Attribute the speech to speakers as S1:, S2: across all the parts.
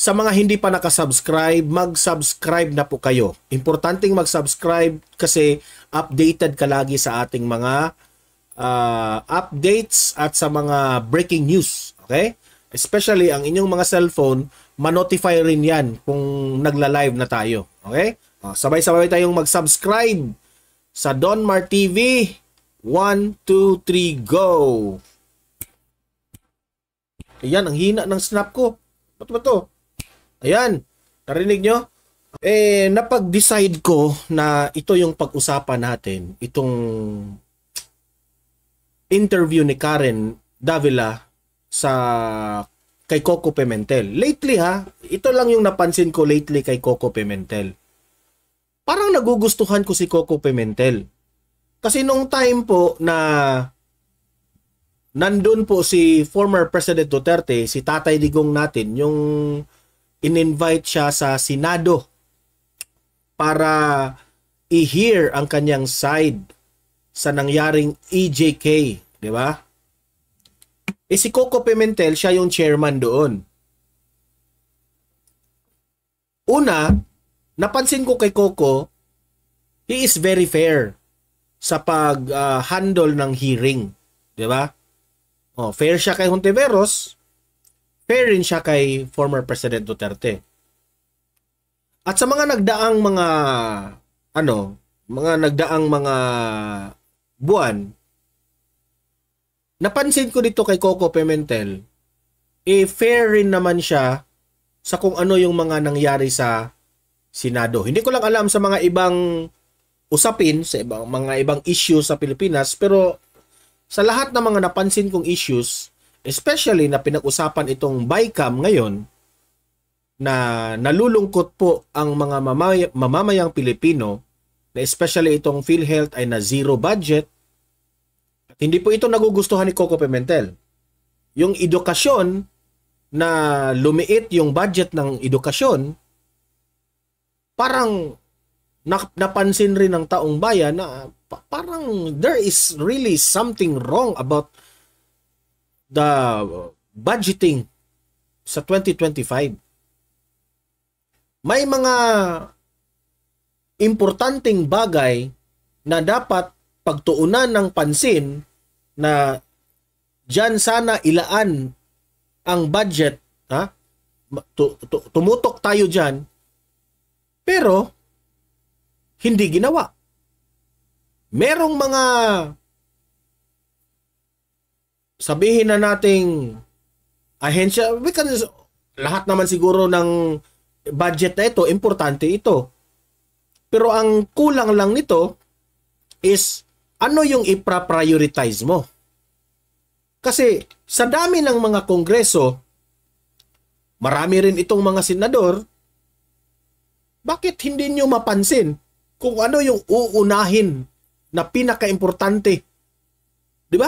S1: Sa mga hindi pa nakasubscribe, mag-subscribe na po kayo. Importanteng mag-subscribe kasi updated ka lagi sa ating mga updates at sa mga breaking news. Okay? Especially ang inyong mga cellphone, ma-notify rin yan kung nagla-live na tayo. Okay? Sabay-sabay tayong mag-subscribe sa Don Mar TV. 1, 2, 3, go! Ayan, ang hina ng snap ko. Ba't ba to? Ayan, narinig nyo? Napag-decide ko na ito yung pag-usapan natin. Itong interview ni Karen Davila sa kay Coco Pimentel. Lately ito lang yung napansin ko lately kay Coco Pimentel. Parang nagugustuhan ko si Coco Pimentel. Kasi nung time po na nandun po si former President Duterte, si Tatay Digong natin, yung in-invite siya sa Senado para i-hear ang kanyang side sa nangyaring EJK, di ba? Si Coco Pimentel, siya yung chairman doon. Una, napansin ko kay Coco, he is very fair sa pag-handle ng hearing, di ba? Fair siya kay Hontiveros, fair rin siya kay former President Duterte. At sa mga nagdaang mga buwan, napansin ko dito kay Coco Pimentel, fair rin naman siya sa kung ano yung mga nangyari sa Senado. Hindi ko lang alam sa mga ibang usapin, sa mga ibang issues sa Pilipinas, pero sa lahat ng mga napansin kong issues, especially na pinag-usapan itong BICAM ngayon, na nalulungkot po ang mga mamamayang Pilipino, na especially itong PhilHealth ay na zero budget, at hindi po ito nagugustuhan ni Coco Pimentel. Yung edukasyon, na lumiit yung budget ng edukasyon, parang napansin rin ng taong bayan na parang there is really something wrong about the budgeting sa 2025. May mga importanteng bagay na dapat pagtuunan ng pansin na diyan sana ilaan ang budget, tumutok tayo diyan, pero hindi ginawa. Merong mga sabihin na nating ahensya, lahat naman siguro ng budget na ito, importante ito. Pero ang kulang lang nito is ano yung ipra-prioritize mo. Kasi sa dami ng mga kongreso, marami rin itong mga senador, bakit hindi nyo mapansin kung ano yung uunahin na pinaka-importante? Di ba?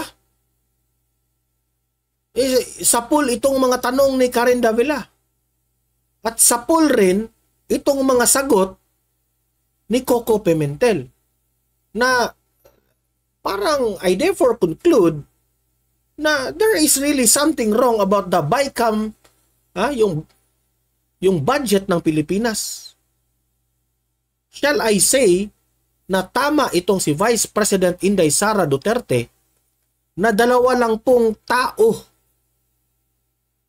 S1: Sapul itong mga tanong ni Karen Davila. At sapul rin itong mga sagot ni Coco Pimentel. Na parang I therefore conclude na there is really something wrong about the BICAM, yung budget ng Pilipinas. Shall I say na tama itong si Vice President Inday Sara Duterte na 2 pong tao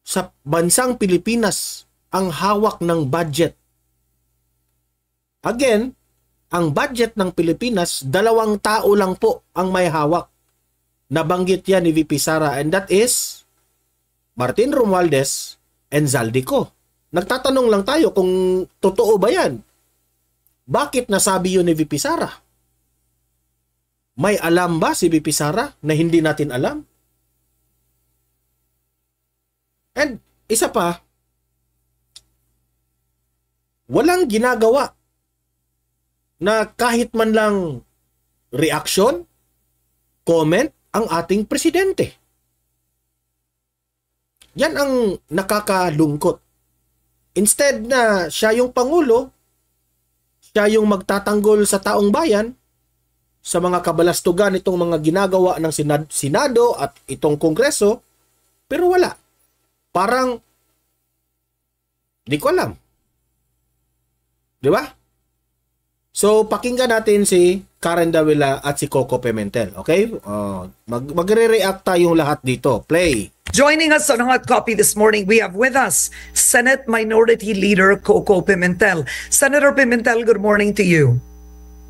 S1: sa bansang Pilipinas ang hawak ng budget. Again, ang budget ng Pilipinas, 2 tao lang po ang may hawak. Nabanggit yan ni VP Sara, and that is Martin Romualdez and Zaldico. Nagtatanong lang tayo kung totoo ba yan. Bakit nasabi yun ni VP Sara? May alam ba si VP Sara na hindi natin alam? And isa pa, walang ginagawa na kahit man lang reaction, comment ang ating presidente. Yan ang nakakalungkot. Instead na siya yung pangulo, siya yung magtatanggol sa taong bayan sa mga kabalastugan itong mga ginagawa ng Senado at itong Kongreso, pero wala. Parang Di ko alam. Di ba? So, pakinggan natin si Karen Davila at si Coco Pimentel. Okay? Magre-react tayong lahat dito. Play.
S2: Joining us on Hot Copy this morning, we have with us Senate Minority Leader Coco Pimentel. Senator Pimentel, good morning to you.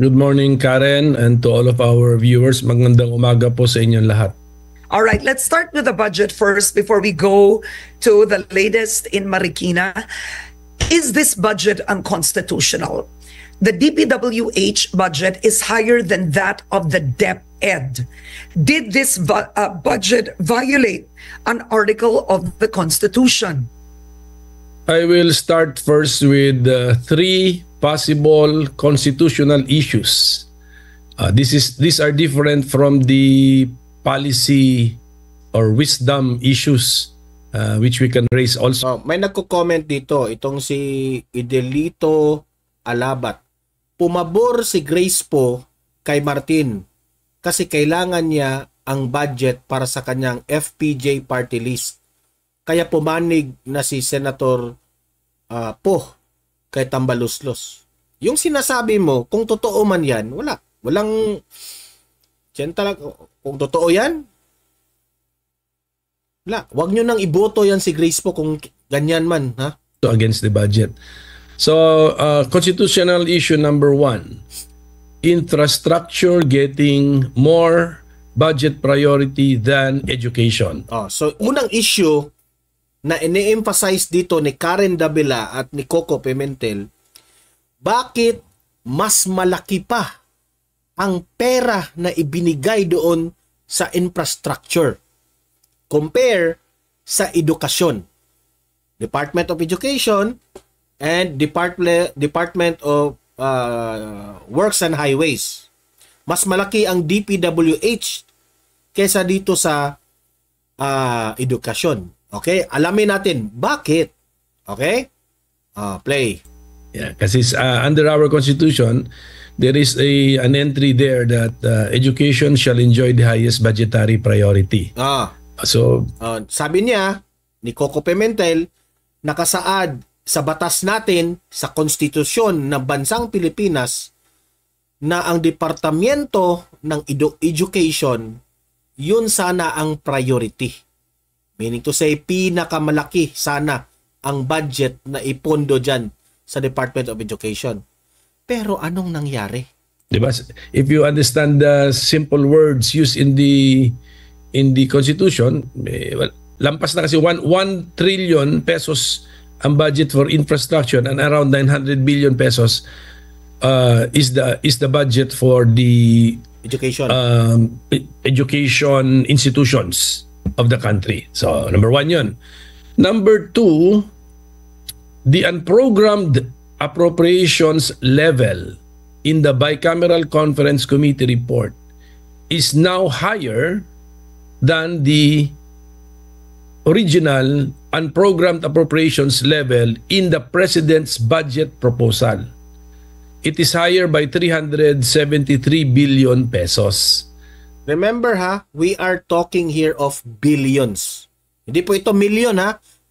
S3: Good morning, Karen, and to all of our viewers. Magandang umaga po sa inyong lahat.
S2: All right, let's start with the budget first before we go to the latest in Marikina. Is this budget unconstitutional? The DPWH budget is higher than that of the DepEd. Did this budget violate an article of the Constitution?
S3: I will start first with three possible constitutional issues. These are different from the policy or wisdom issues which we can raise also.
S1: May nagko-comment dito, itong si Idelito Alabat. Pumabor si Grace po kay Martin kasi kailangan niya ang budget para sa kanyang FPJ party list. Kaya pumanig na si Senator Po kay Tambaluslos. Yung sinasabi mo, kung totoo man yan, walang kung totoo yan, wag nyo nang iboto yan si Grace po kung ganyan man, ha?
S3: Against the budget. So, constitutional issue number 1, infrastructure getting more budget priority than education.
S1: So, unang issue na ine-emphasize dito ni Karen Davila at ni Coco Pimentel, bakit mas malaki pa ang pera na ibinigay doon sa infrastructure compare sa edukasyon. Department of Education and Department of Works and Highways. Mas malaki ang DPWH kesa dito sa edukasyon. Okay? Alamin natin bakit. Okay? Play.
S3: Yeah, kasi under our constitution, there is an entry there that education shall enjoy the highest budgetary priority. So,
S1: sabi niya ni Coco Pimentel, nakasaad sa batas natin sa konstitusyon ng bansang Pilipinas na ang departamento ng education, yun sana ang priority. Meaning to say, pinakamalaki sana ang budget na ipondo dyan sa Department of Education. Pero anong nangyari?
S3: Diba? If you understand the simple words used in the Constitution, lampas na kasi 1 trillion pesos ang budget for infrastructure and around 900 billion pesos is the budget for the education institutions of the country. So, number 1 yun. Number 2, the unprogrammed appropriations level in the Bicameral Conference Committee report is now higher than the original unprogrammed appropriations level in the President's budget proposal. It is higher by 373 billion pesos.
S1: Remember we are talking here of billions. Hindi po ito million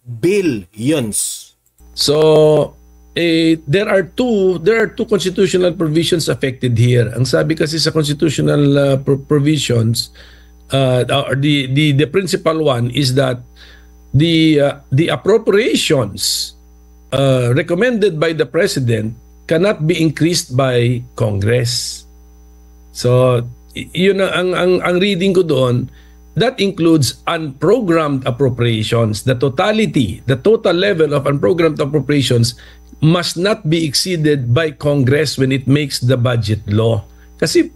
S1: billions.
S3: So, there are two constitutional provisions affected here. Ang sabi kasi sa constitutional provisions, the principal one is that the appropriations recommended by the President cannot be increased by Congress. So, yun ang reading ko doon. That includes unprogrammed appropriations. The total level of unprogrammed appropriations must not be exceeded by Congress when it makes the budget law. Kasi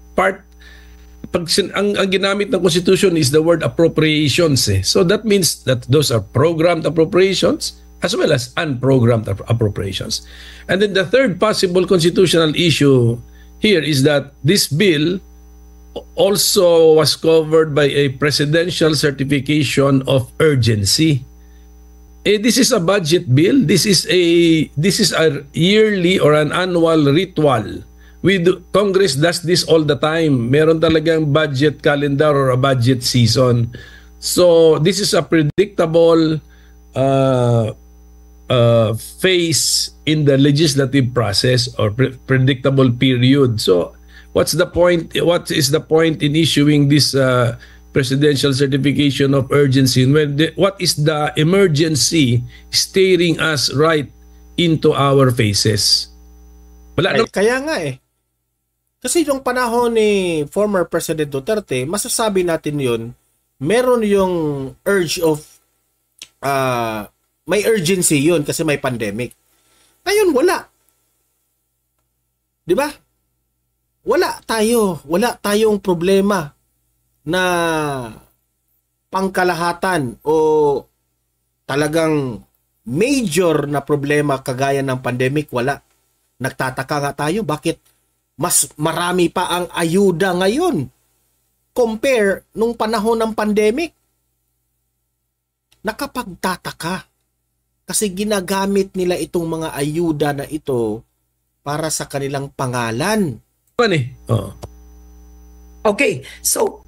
S3: ang ginamit ng Constitution is the word appropriations. So that means that those are programmed appropriations as well as unprogrammed appropriations. And then the third possible constitutional issue here is that this bill also was covered by a presidential certification of urgency. This is a budget bill. This is a yearly or an annual ritual. Congress does this all the time. Meron talagang budget calendar or a budget season. So this is a predictable phase in the legislative process or predictable period. So what's the point? What is the point in issuing this presidential certification of urgency? What is the emergency staring us right into our faces? Wala
S1: Ay, kaya nga eh. Kasi yung panahon ni former President Duterte, masasabi natin yun, meron yung urge of may urgency yun kasi may pandemic. Ngayon, wala. Di ba? Wala tayong problema na pangkalahatan o talagang major na problema kagaya ng pandemic, wala. Nagtataka nga tayo, bakit mas marami pa ang ayuda ngayon compare nung panahon ng pandemic? Nakapagtataka kasi ginagamit nila itong mga ayuda na ito para sa kanilang pangalan.
S2: Okay, so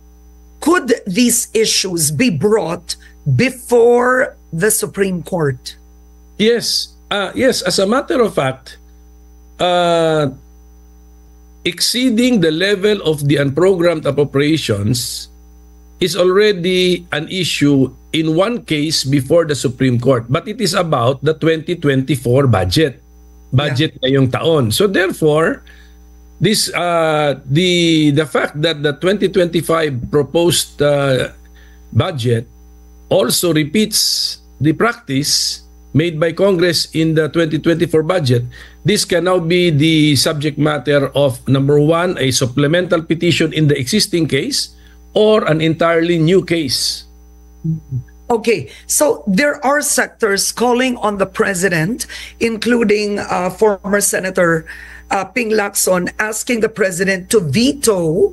S2: could these issues be brought before the Supreme Court?
S3: Yes. Yes, as a matter of fact, exceeding the level of the unprogrammed appropriations is already an issue in one case before the Supreme Court, but it is about the 2024 budget ngayong taon. So therefore, this the fact that the 2025 proposed budget also repeats the practice made by Congress in the 2024 budget, this can now be the subject matter of, number one, a supplemental petition in the existing case or an entirely new case.
S2: Okay, so there are sectors calling on the president, including former Senator Ping Lacson, asking the president to veto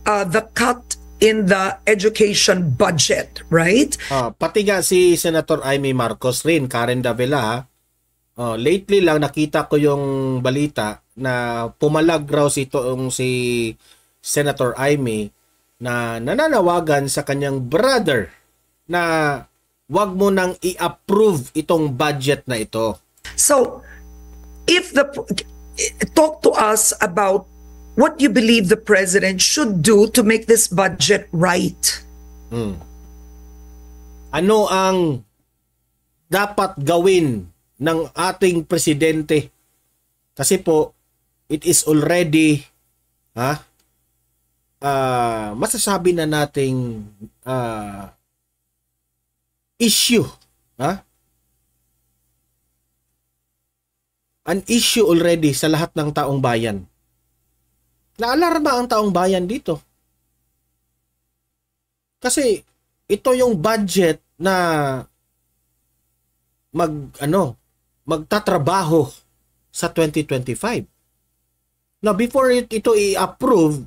S2: the cut in the education budget, right?
S1: Pati nga si Senator Amy Marcos rin, Karen Davila, lately lang nakita ko yung balita na pumalag raw si Senator Amy na nananawagan sa kanyang brother na wag mo nang i-approve itong budget na ito.
S2: So, talk to us about what you believe the president should do to make this budget right.
S1: Ano ang dapat gawin ng ating presidente? Kasi po, it is already masasabi na nating issue. An issue already sa lahat ng taong bayan. Naalarma ang taong bayan dito. Kasi ito yung budget na magtatrabaho sa 2025. Now, before ito i-approve,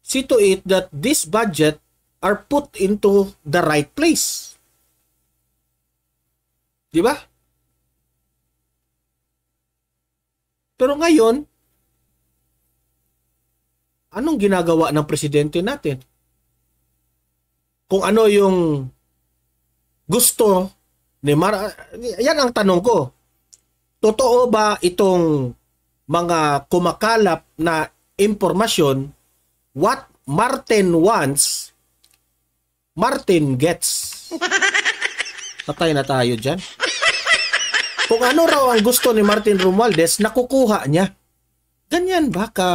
S1: see to it that this budget are put into the right place. Di ba? Pero ngayon, anong ginagawa ng presidente natin? Kung ano yung gusto ni yan ang tanong ko. Totoo ba itong mga kumakalap na impormasyon, what Martin wants, Martin gets? Patay na tayo dyan. Kung ano raw ang gusto ni Martin Romualdez, nakukuha niya. Ganyan ba ka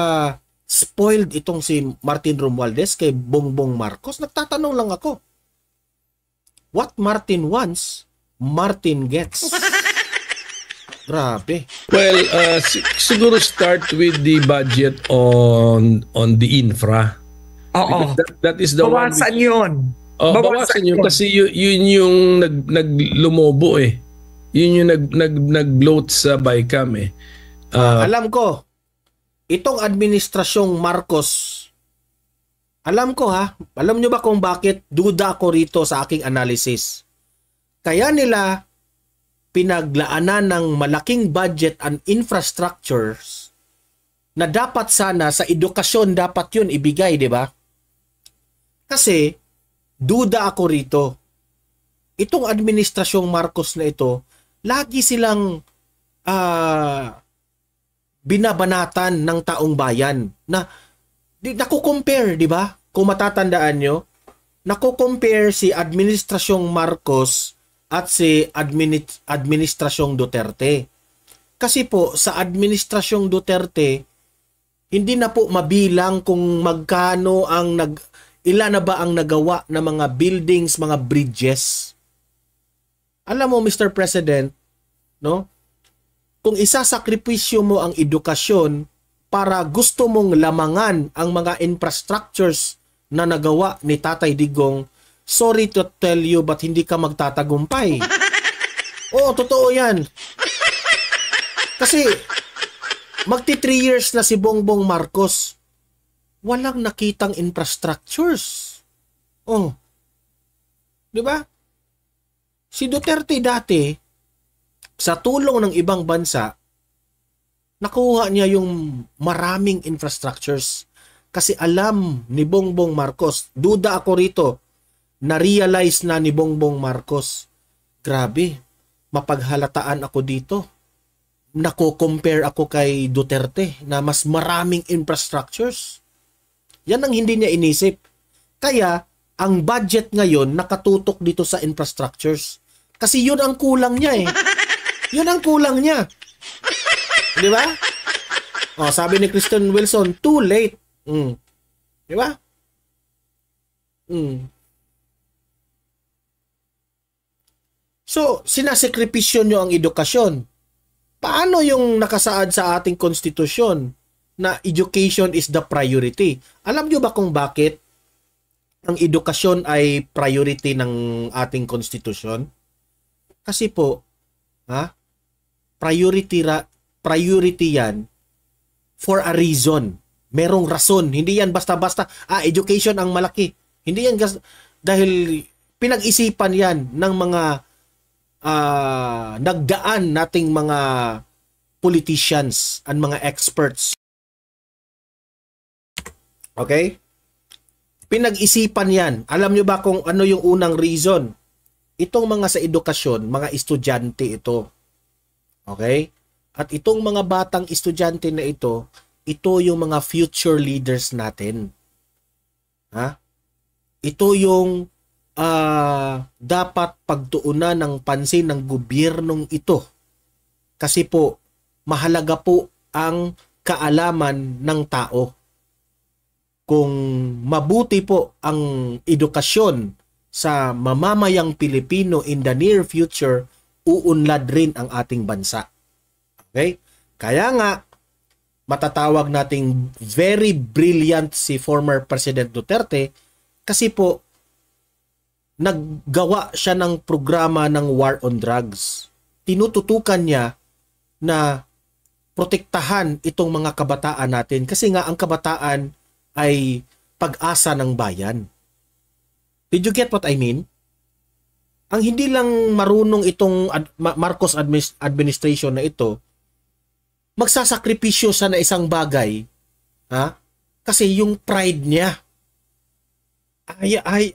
S1: spoiled itong si Martin Romualdez kay Bongbong Marcos? Nagtatanong lang ako. What Martin wants, Martin gets. Grabe.
S3: Well, siguro start with the budget on the infra.
S2: Oo.
S3: That is the
S2: bawasan yun.
S3: Bawasan yun kasi yun yung naglumobo eh. Yun yung nag-bloat sa BICAM eh.
S1: Alam ko, itong administrasyong Marcos, alam nyo ba kung bakit duda ako rito sa aking analysis? Kaya nila pinaglaanan ng malaking budget and infrastructures na dapat sana sa edukasyon dapat yun ibigay, di ba? Kasi duda ako rito. Itong administrasyong Marcos na ito, lagi silang binabanatan ng taong bayan na nakukompare, di ba? Kung matatandaan nyo, nakukompare si Administrasyong Marcos at si Administrasyong Duterte. Kasi po, sa Administrasyong Duterte, hindi na po mabilang kung magkano ilan na ba ang nagawa ng mga buildings, mga bridges. Alam mo, Mr. President, no? Kung isasakripisyo mo ang edukasyon para gusto mong lamangan ang mga infrastructures na nagawa ni Tatay Digong, sorry to tell you, but hindi ka magtatagumpay. Oo, totoo yan. Kasi, magti 3 years na si Bongbong Marcos, walang nakitang infrastructures. Oh. Di ba? Si Duterte dati, sa tulong ng ibang bansa, nakuha niya yung maraming infrastructures. Kasi alam ni Bongbong Marcos, duda ako rito, na-realize na ni Bongbong Marcos, grabe, mapaghalataan ako dito. Nako-compare ako kay Duterte na mas maraming infrastructures. Yan ang hindi niya inisip. Kaya, ang budget ngayon nakatutok dito sa infrastructures. Kasi yun ang kulang niya eh. Yun ang kulang niya. Di ba? Oh, sabi ni Kristen Wilson, too late. Di ba? So, sinasakripisyo nyo ang edukasyon. Paano yung nakasaad sa ating konstitusyon na education is the priority? Alam nyo ba kung bakit ang edukasyon ay priority ng ating konstitusyon? Kasi po, priority yan for a reason. Merong rason. Hindi yan basta-basta, education ang malaki. Hindi yan dahil pinag-isipan yan ng mga nagdaan nating mga politicians and mga experts. Okay? Pinag-isipan yan. Alam nyo ba kung ano yung unang reason? Itong mga sa edukasyon, mga estudyante ito. Okay? At itong mga batang estudyante na ito yung mga future leaders natin. Ito yung dapat pagtuunan ng pansin ng gobyernong ito. Kasi po, mahalaga po ang kaalaman ng tao. Kung mabuti po ang edukasyon sa mamamayang Pilipino in the near future, uunlad rin ang ating bansa. Okay? Kaya nga, matatawag nating very brilliant si former President Duterte kasi po, naggawa siya ng programa ng war on drugs. Tinututukan niya na protektahan itong mga kabataan natin kasi nga ang kabataan ay pag-asa ng bayan. Did you get what I mean? Ang hindi lang marunong itong Marcos administration na ito, magsasakripisyo siya na isang bagay, kasi yung pride niya.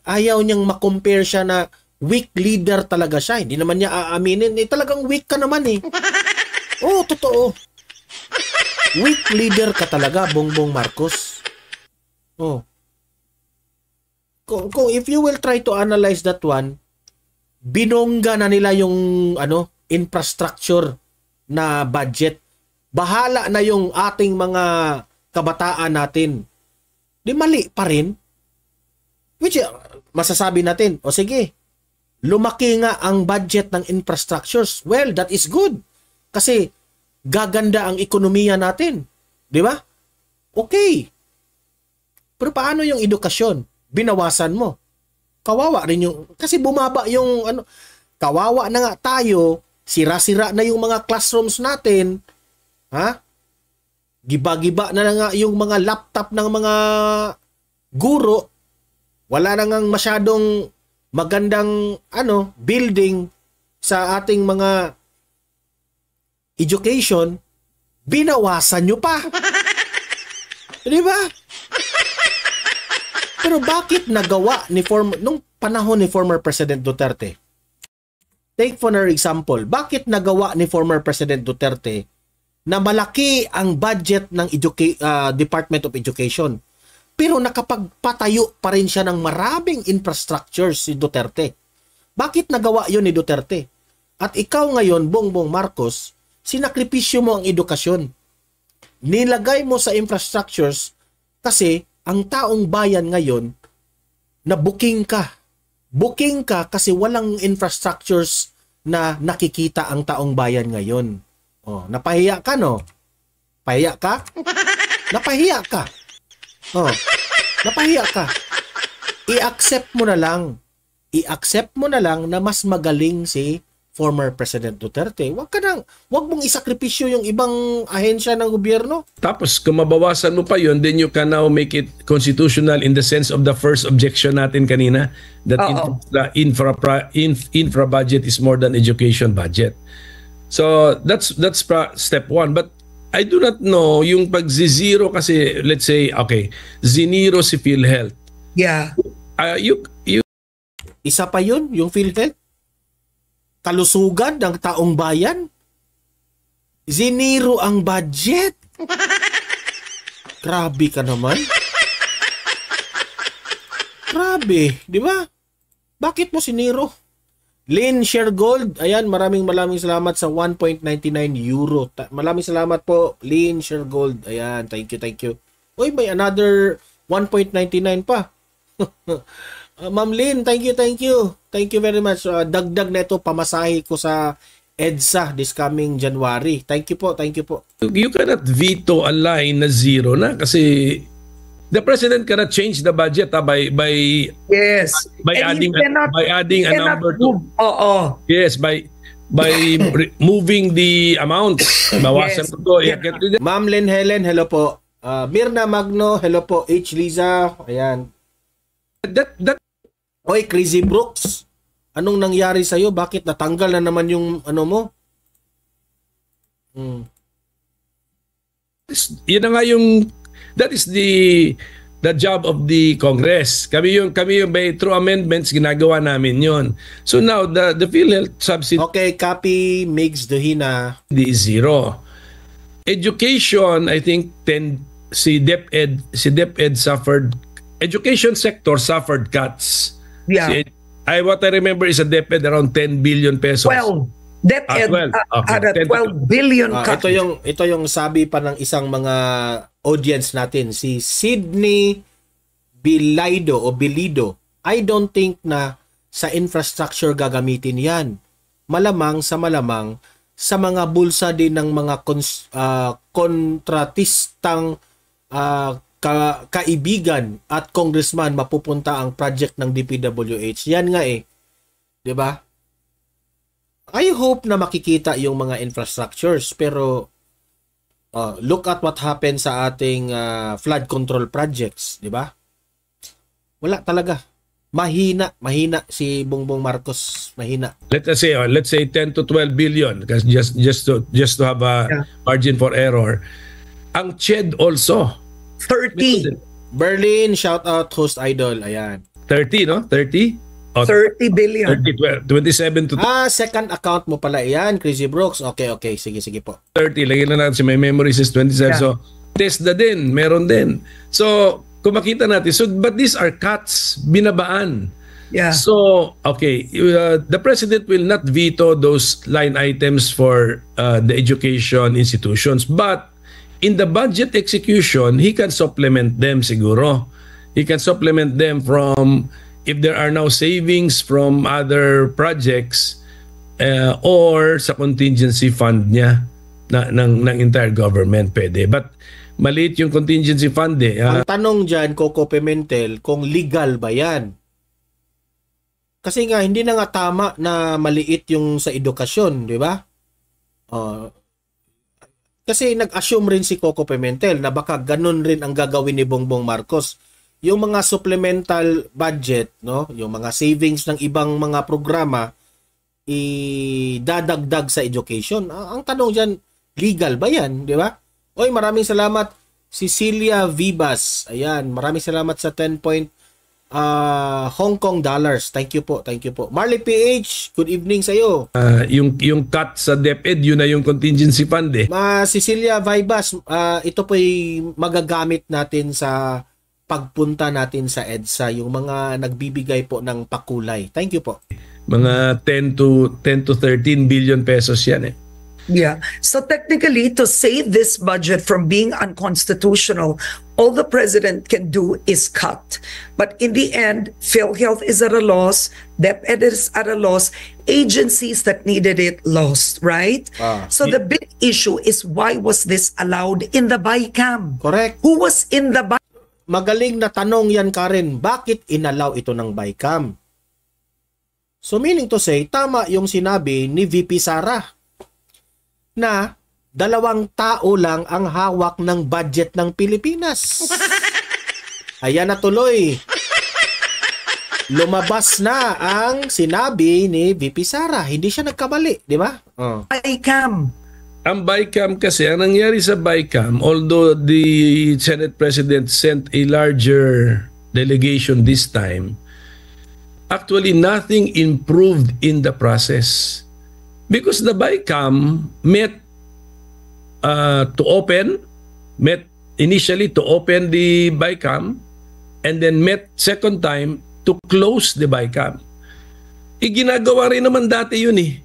S1: Ayaw niyang makompare siya na weak leader talaga siya. Hindi naman niya aaminin. Talagang weak ka naman eh. Oo, totoo. Weak leader ka talaga, Bongbong Marcos. Oh. Kung if you will try to analyze that one, binongga na nila yung infrastructure na budget. Bahala na yung ating mga kabataan natin. Di mali pa rin. Which masasabi natin, o sige, lumaki nga ang budget ng infrastructures. Well, that is good. Kasi gaganda ang ekonomiya natin. Di ba? Okay. Pero paano yung edukasyon? Binawasan mo. Kawawa rin yung, kasi bumaba yung, kawawa na nga tayo, sira-sira na yung mga classrooms natin, giba-giba na nga yung mga laptop ng mga guro, wala na ngang masyadong magandang building sa ating mga education, binawasan nyo pa. Di ba? Pero bakit nagawa nung panahon ni former President Duterte? take for an example, bakit nagawa ni former President Duterte na malaki ang budget ng Department of Education, pero nakapagpatayo pa rin siya ng maraming infrastructures si Duterte? Bakit nagawa yun ni Duterte? At ikaw ngayon, Bongbong Marcos, sinakripisyo mo ang edukasyon. Nilagay mo sa infrastructures kasi ang taong bayan ngayon na booking ka. Booking ka kasi walang infrastructures na nakikita ang taong bayan ngayon. Oh, napahiya ka, no? Pahiya ka? Napahiya ka. Oh, napahiya ka. I-accept mo na lang. I-accept mo na lang na mas magaling si former President Duterte. Wag mong isakripisyo yung ibang ahensya ng gobyerno.
S3: Tapos kung mabawasan mo pa yun, then you can now make it constitutional in the sense of the first objection natin kanina, that infra budget is more than education budget. So that's step one. But I do not know yung pag-zero kasi, let's say, okay, zinero si PhilHealth.
S2: Yeah.
S1: Isa pa yun, yung PhilHealth. Kalusugan ng taong bayan. Zinero ang budget. Grabe ka naman. Grabe, di ba? Bakit mo sinero? Lynn Shergold, ayan, maraming salamat sa 1.99 euro. Maraming salamat po, Lynn Shergold. Ayan, thank you. Uy, may another 1.99 pa. Ma'am Lynn, thank you. Thank you very much. Dagdag na ito, pamasahe ko sa EDSA this coming January. Thank you po.
S3: You cannot veto a line na zero na kasi the president cannot change the budget by
S2: Yes.
S3: by
S2: And
S3: adding a number to. Yes, by moving the amount. Bawasan ko.
S1: Ma'am Lynn Helen, hello po. Mirna Magno, hello po. H. Liza, ayan. Oy, Crazy Brooks, anong nangyari sa'yo? Bakit natanggal na naman yung ano mo?
S3: Yun na nga yung, that is the job of the Congress. Kami yung by through amendments ginagawa namin yon. So now the PhilHealth subsidy
S1: Okay, copy Migs Dohina
S3: is zero. Education, I think si DepEd suffered, education sector suffered cuts.
S2: Yeah.
S3: What I remember is a DepEd around 10 billion pesos.
S2: 12. DepEd had a 12 billion cut.
S1: Ito yung sabi pa ng isang mga audience natin, si Sydney Bilido. I don't think na sa infrastructure gagamitin yan. Malamang sa mga bulsa din ng mga kontratistang kaibigan at congressman mapupunta ang project ng DPWH. Yan nga 'di ba? I hope na makikita yung mga infrastructures, pero look at what happened sa ating flood control projects, 'di ba? Wala talaga. Mahina si Bongbong Marcos, mahina.
S3: Let's say 10 to 12 billion because just to have a margin for error. Ang CHED also
S2: 30.
S1: Berlin, shout out host idol. Ayan.
S3: 30, no? 30?
S2: 30 billion.
S3: 27 to
S1: second account mo pala yan, Crazy Brooks. Okay. Sige po.
S3: 30. Lagyan na natin si my memory says 27. Yeah. So, TESDA din. Meron din. So, kung makita natin. So, but these are cuts. Binabaan.
S2: Yeah.
S3: So, okay. The president will not veto those line items for the education institutions. But, in the budget execution, he can supplement them siguro. He can supplement them from, if there are now savings from other projects or sa contingency fund niya ng entire government, pwede. But maliit yung contingency fund
S1: Ang tanong dyan, Coco Pimentel, kung legal ba yan? Kasi nga, hindi na nga tama na maliit yung sa edukasyon, di ba? Kasi nag-assume rin si Coco Pimentel na baka ganun rin ang gagawin ni Bongbong Marcos. Yung mga supplemental budget, no, yung mga savings ng ibang mga programa idadagdag sa education. Ang tanong diyan, legal ba 'yan, di ba? Oy, maraming salamat Cecilia Vivas. Ayan, maraming salamat sa 10.99 Hong Kong dollars. Thank you po, thank you po. Marley PH, good evening sa iyo.
S3: Yung cut sa DepEd, yun na yung contingency fund eh.
S1: Cecilia Vibas, ito po'y magagamit natin sa pagpunta natin sa EDSA, yung mga nagbibigay po ng pakulay. Thank you po.
S3: Mga 10 to 13 billion pesos yan eh.
S2: Yeah. So technically, to save this budget from being unconstitutional, all the president can do is cut. But in the end, PhilHealth is at a loss, DepEd is at a loss, agencies that needed it lost, right? So the big issue is, why was this allowed in the BICAM?
S1: Correct.
S2: Who was in the BICAM?
S1: Magaling na tanong yan, Karen. Bakit inalaw ito ng BICAM? So meaning to say, tama yung sinabi ni VP Sara na 2 tao lang ang hawak ng budget ng Pilipinas. Ayan na tuloy. Lumabas na ang sinabi ni VP Sara. Hindi siya nagkamali, di ba?
S2: BICAM.
S3: Ang BICAM kasi, ang nangyari sa BICAM, although the Senate President sent a larger delegation this time, actually nothing improved in the process. Because the BICAM met initially to open the BICAM, and then met second time to close the BICAM. Ginagawa rin naman dati yun eh.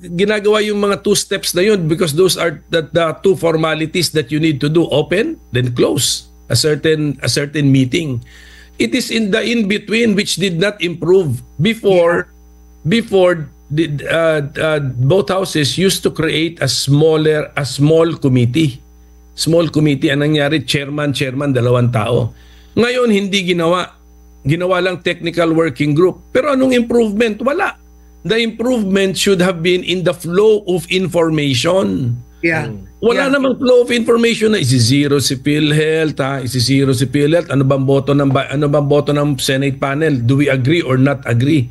S3: Ginagawa yung mga 2 steps na yun, because those are the 2 formalities that you need to do: open, then close a certain meeting. It is in the in between which did not improve. Before both houses used to create a small committee. Small committee, ang nangyari, chairman, 2 tao. Ngayon hindi ginawa lang technical working group. Pero anong improvement? Wala. The improvement should have been in the flow of information.
S2: Yeah.
S3: Wala namang flow of information na isi-zero si PhilHealth, isi-zero si PhilHealth. Ano bang boto ng Senate panel? Do we agree or not agree?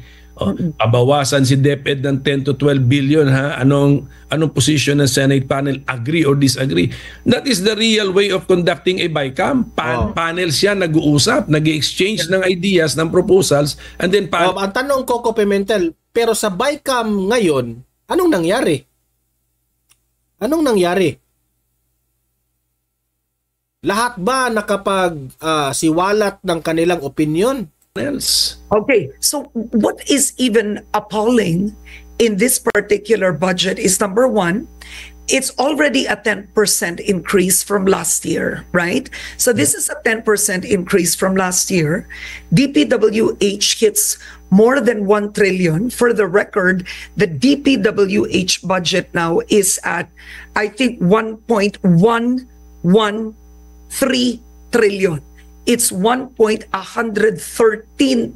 S3: Bawasan si DepEd ng 10 to 12 billion ha. Anong position ng Senate panel? Agree or disagree? That is the real way of conducting a BICAM. Panels yan, nag-uusap, nag-exchange ng ideas, ng proposals, and then
S1: ang tanong, Coco Pimentel, pero sa BICAM ngayon, anong nangyari? Anong nangyari? Lahat ba nakapag-siwalat ng kanilang opinion?
S3: else.
S2: Okay, so what is even appalling in this particular budget is, number one, it's already a 10% increase from last year, right? So this is a 10% increase from last year. DPWH hits more than 1 trillion. For the record, the DPWH budget now is at, I think, 1.113 trillion. It's 1.113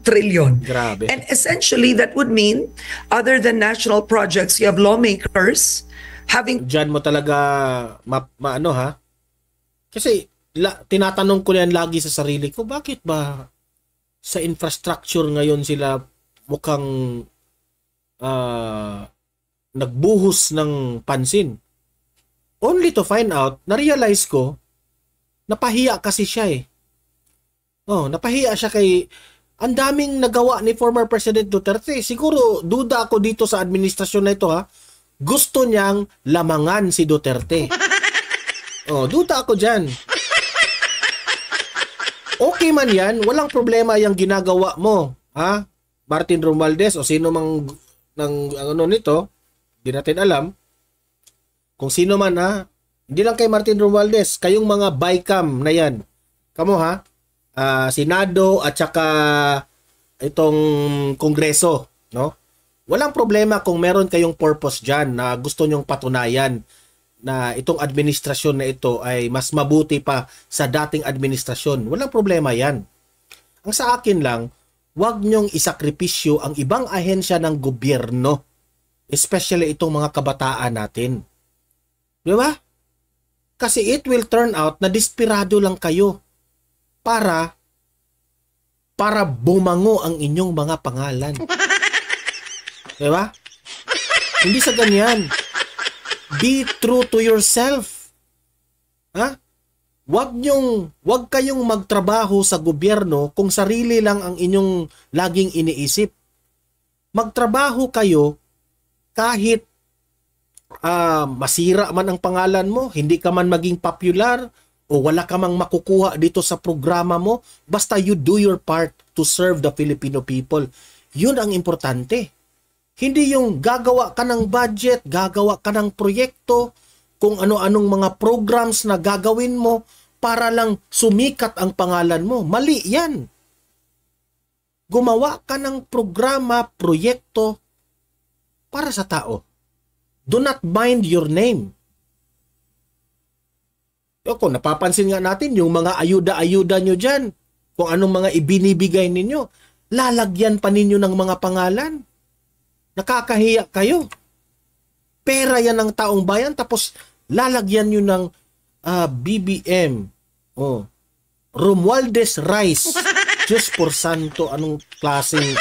S2: trillion.
S1: Grabe.
S2: And essentially, that would mean, other than national projects, you have lawmakers having...
S1: Diyan mo talaga maano ha? Kasi tinatanong ko yan lagi sa sarili ko, bakit ba sa infrastructure ngayon sila mukhang nagbuhos ng pansin? Only to find out, na-realize ko, napahiya kasi siya eh. Napahiya siya kay... Ang daming nagawa ni former President Duterte. Siguro, duda ako dito sa administrasyon na ito ha. Gusto niyang lamangan si Duterte. Duda ako dyan. Okay man yan, walang problema yung ginagawa mo. Ha? Martin Romualdez o sino mang nito, hindi natin alam. Kung sino man ha, hindi lang kay Martin Romualdez, kayong mga BICAM na yan. Kamo ha? Senado at saka itong Kongreso, no? Walang problema kung meron kayong purpose dyan na gusto nyong patunayan na itong administrasyon na ito ay mas mabuti pa sa dating administrasyon. Walang problema yan. Ang sa akin lang, wag nyong isakripisyo ang ibang ahensya ng gobyerno, especially itong mga kabataan natin. Di ba? Kasi it will turn out na desperado lang kayo para bumango ang inyong mga pangalan. Diba? Hindi sa ganyan. Be true to yourself. Ha? wag kayong magtrabaho sa gobyerno kung sarili lang ang inyong laging iniisip. Magtrabaho kayo kahit masira man ang pangalan mo, hindi ka man maging popular, o wala ka mang makukuha dito sa programa mo, basta you do your part to serve the Filipino people. Yun ang importante. Hindi yung gagawa ka ng budget, gagawa ka ng proyekto, kung ano-anong mga programs na gagawin mo para lang sumikat ang pangalan mo. Mali yan. Gumawa ka ng programa, proyekto para sa tao. Do not mind your name. Kung napapansin nga natin, yung mga ayuda-ayuda nyo dyan, kung anong mga ibinibigay ninyo, lalagyan pa ninyo ng mga pangalan. Nakakahiya kayo. Pera yan ng taong bayan, tapos lalagyan nyo ng BBM. Romualdez Rice. Diyos por santo, anong klaseng...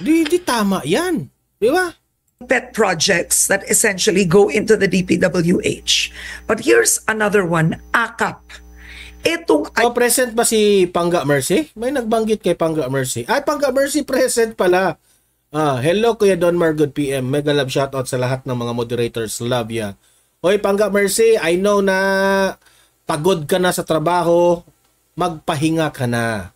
S1: Di tama yan. Di ba?
S2: Pet projects that essentially go into the DPWH. But here's another one, AKAP. Itong
S1: present ba si Pangga Mercy? May nagbanggit kay Pangga Mercy. Ay, Pangga Mercy present pala. Hello Kuya Don Mar, good PM. Mega love shoutout sa lahat ng mga moderators. Love ya. Hoy Pangga Mercy, I know na pagod ka na sa trabaho. Magpahinga ka na.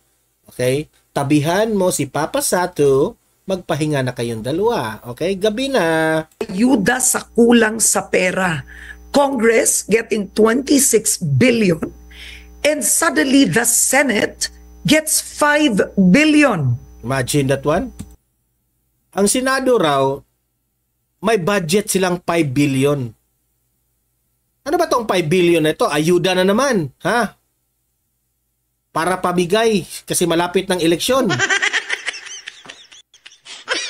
S1: Okay? Tabihan mo si Papa Sato. Magpahinga na kayong dalawa. Okay? Gabi na.
S2: ayuda sa kulang sa pera. Congress getting 26 billion and suddenly the Senate gets 5 billion.
S1: Imagine that one. Ang Senado raw, may budget silang 5 billion. Ano ba tong 5 billion na ito? Ayuda na naman. Ha? Para pabigay kasi malapit ng eleksyon.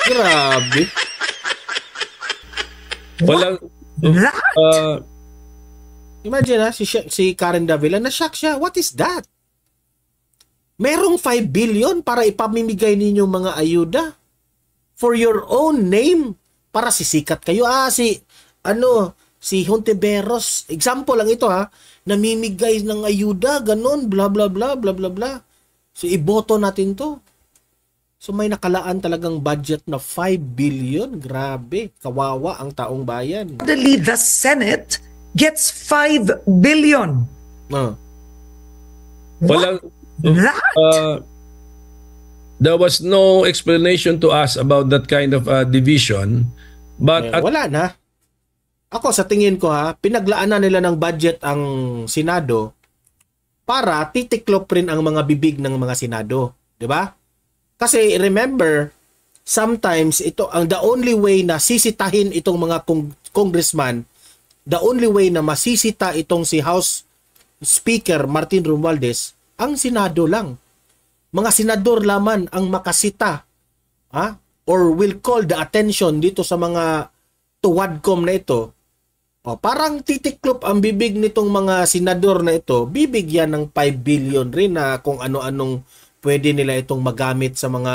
S1: Grabe.
S3: Walang
S1: Imagine si Karen Davila, na-shock siya. What is that? Merong 5 billion para ipamimigay ninyo mga ayuda for your own name para sisikat kayo. Si Hontiveros, example lang ito namimigay ng ayuda, ganun, bla bla bla bla bla bla. So iboto natin to. So may nakalaan talagang budget na 5 billion. Grabe, kawawa ang taong bayan.
S2: Suddenly the Senate gets 5 billion.
S3: walang
S2: That?
S3: there was no explanation to us about that kind of division, but
S1: Wala na. Ako sa tingin ko pinaglaanan nila ng budget ang Senado para titiklop rin ang mga bibig ng mga Senado, 'di ba? Kasi remember, sometimes the only way na sisitahin itong mga congressman, the only way na masisita itong si House Speaker Martin Romualdez, ang Senado lang. Mga senador lamang ang makasita or will call the attention dito sa mga tuwadcom na ito. Parang titiklop ang bibig nitong mga senador na ito, bibigyan ng 5 billion rin na kung ano-anong pwede nila itong magamit sa mga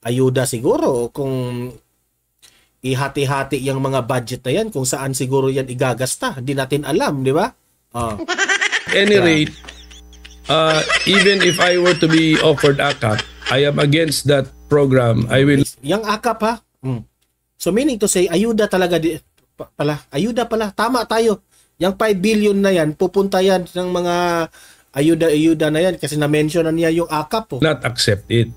S1: ayuda siguro. Kung ihati-hati yung mga budget na yan, kung saan siguro yan igagasta. Hindi natin alam, di ba?
S3: any rate, even if I were to be offered AKAP, I am against that program. I will...
S1: Yang AKAP So meaning to say, ayuda talaga ayuda pala. Tama tayo. Yang 5 billion na yan, pupunta yan ng mga ayuda-ayuda na yan kasi na-mention na niya yung AKAP.
S3: Not accept it.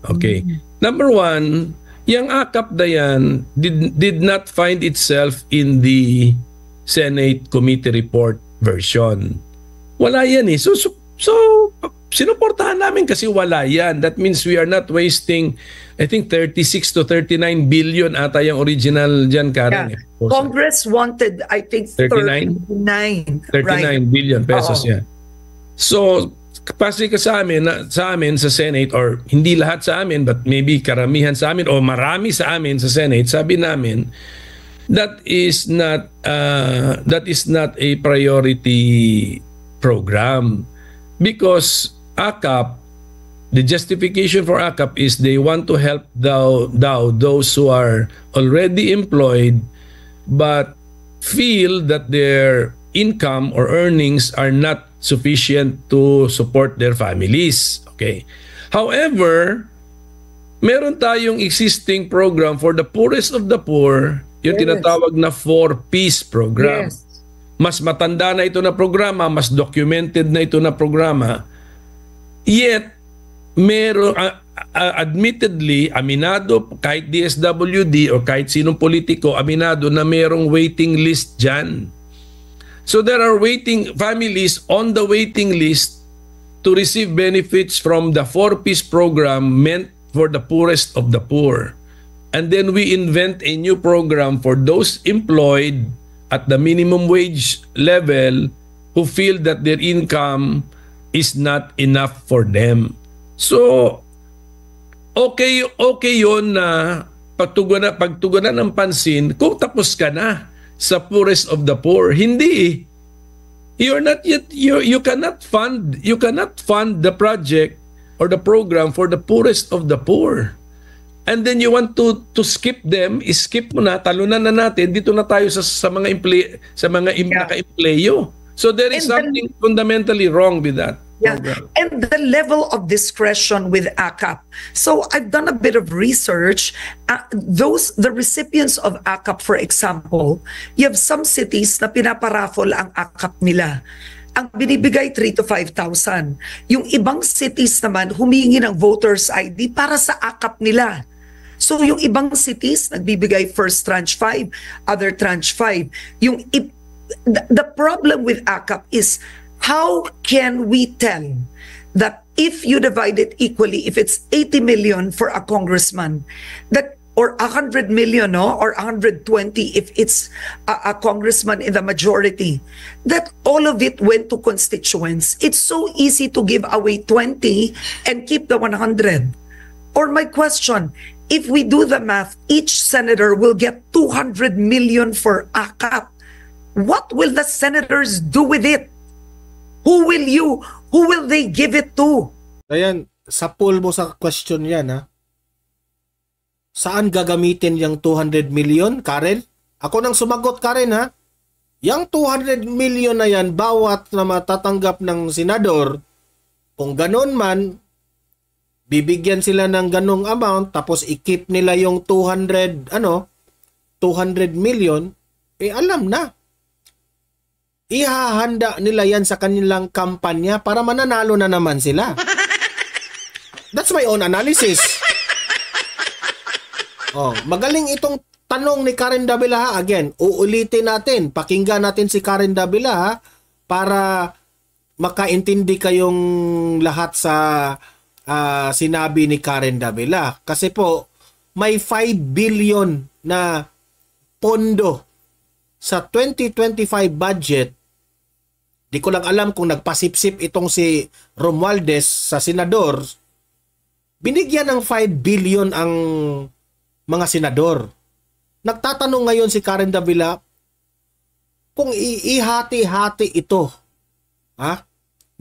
S3: Okay. Number one, yung AKAP na yan did not find itself in the Senate Committee Report version. Wala yan eh. So sinuportahan namin kasi wala yan. That means we are not wasting, I think 36 to 39 billion ata yung original dyan, Karen.
S2: Yeah. Congress wanted, I think, 39
S3: billion pesos yan. So, kasi sa amin sa Senate, or hindi lahat sa amin, but maybe karamihan sa amin, o marami sa amin sa Senate, sabi namin, that is not a priority program. Because AKAP, the justification for AKAP is they want to help those who are already employed but feel that their income or earnings are not sufficient to support their families. Okay. However, meron tayong existing program for the poorest of the poor, yung tinatawag na 4Ps program.
S2: Yes.
S3: Mas matanda na ito na programa, mas documented na ito na programa. Yet, meron, admittedly, aminado, kahit DSWD o kahit sinong politiko, aminado na merong waiting list dyan. So there are waiting families on the waiting list to receive benefits from the 4Ps program meant for the poorest of the poor. And then we invent a new program for those employed at the minimum wage level who feel that their income is not enough for them. So, okay yun na pagtugunan ng pansin kung tapos ka na sa poorest of the poor. Hindi. You're not yet you cannot fund the project or the program for the poorest of the poor. And then you want to skip them, skip mo na, talunan na natin, dito na tayo sa mga naka-empleyo. So there is something fundamentally wrong with that.
S2: Yeah, and the level of discretion with AKAP. So I've done a bit of research. The recipients of AKAP, for example, you have some cities na pinaparaffle ang AKAP nila. Ang binibigay 3,000 to 5,000. Yung ibang cities naman humihingi ng voters ID para sa AKAP nila. So yung ibang cities nagbibigay first tranche 5, other tranche 5. The problem with AKAP is, how can we tell that if you divide it equally, if it's 80 million for a congressman, that or 100 million, no, or 120 if it's a congressman in the majority, that all of it went to constituents? It's so easy to give away 20 and keep the 100. Or my question, if we do the math, each senator will get 200 million for AKAP. What will the senators do with it? Who will they give it to?
S1: Ayan, sa pool mo sa question yan, ha? Saan gagamitin yung 200 million, Karen? Ako nang sumagot, Karen, ha? Yang 200 million na yan, bawat na matatanggap ng senador, kung ganon man, bibigyan sila ng ganong amount, tapos i-keep nila yung 200 million, alam na. Ihahanda nila yan sa kanilang kampanya para mananalo na naman sila. That's my own analysis. Magaling itong tanong ni Karen Davila. Again, uulitin natin. Pakinggan natin si Karen Davila para makaintindi kayong lahat sa sinabi ni Karen Davila. Kasi po, may 5 billion na pondo sa 2025 budget. Di ko lang alam kung nagpasipsip itong si Romualdez sa senador. Binigyan ng 5 billion ang mga senador. Nagtatanong ngayon si Karen Davila kung ihati-hati ito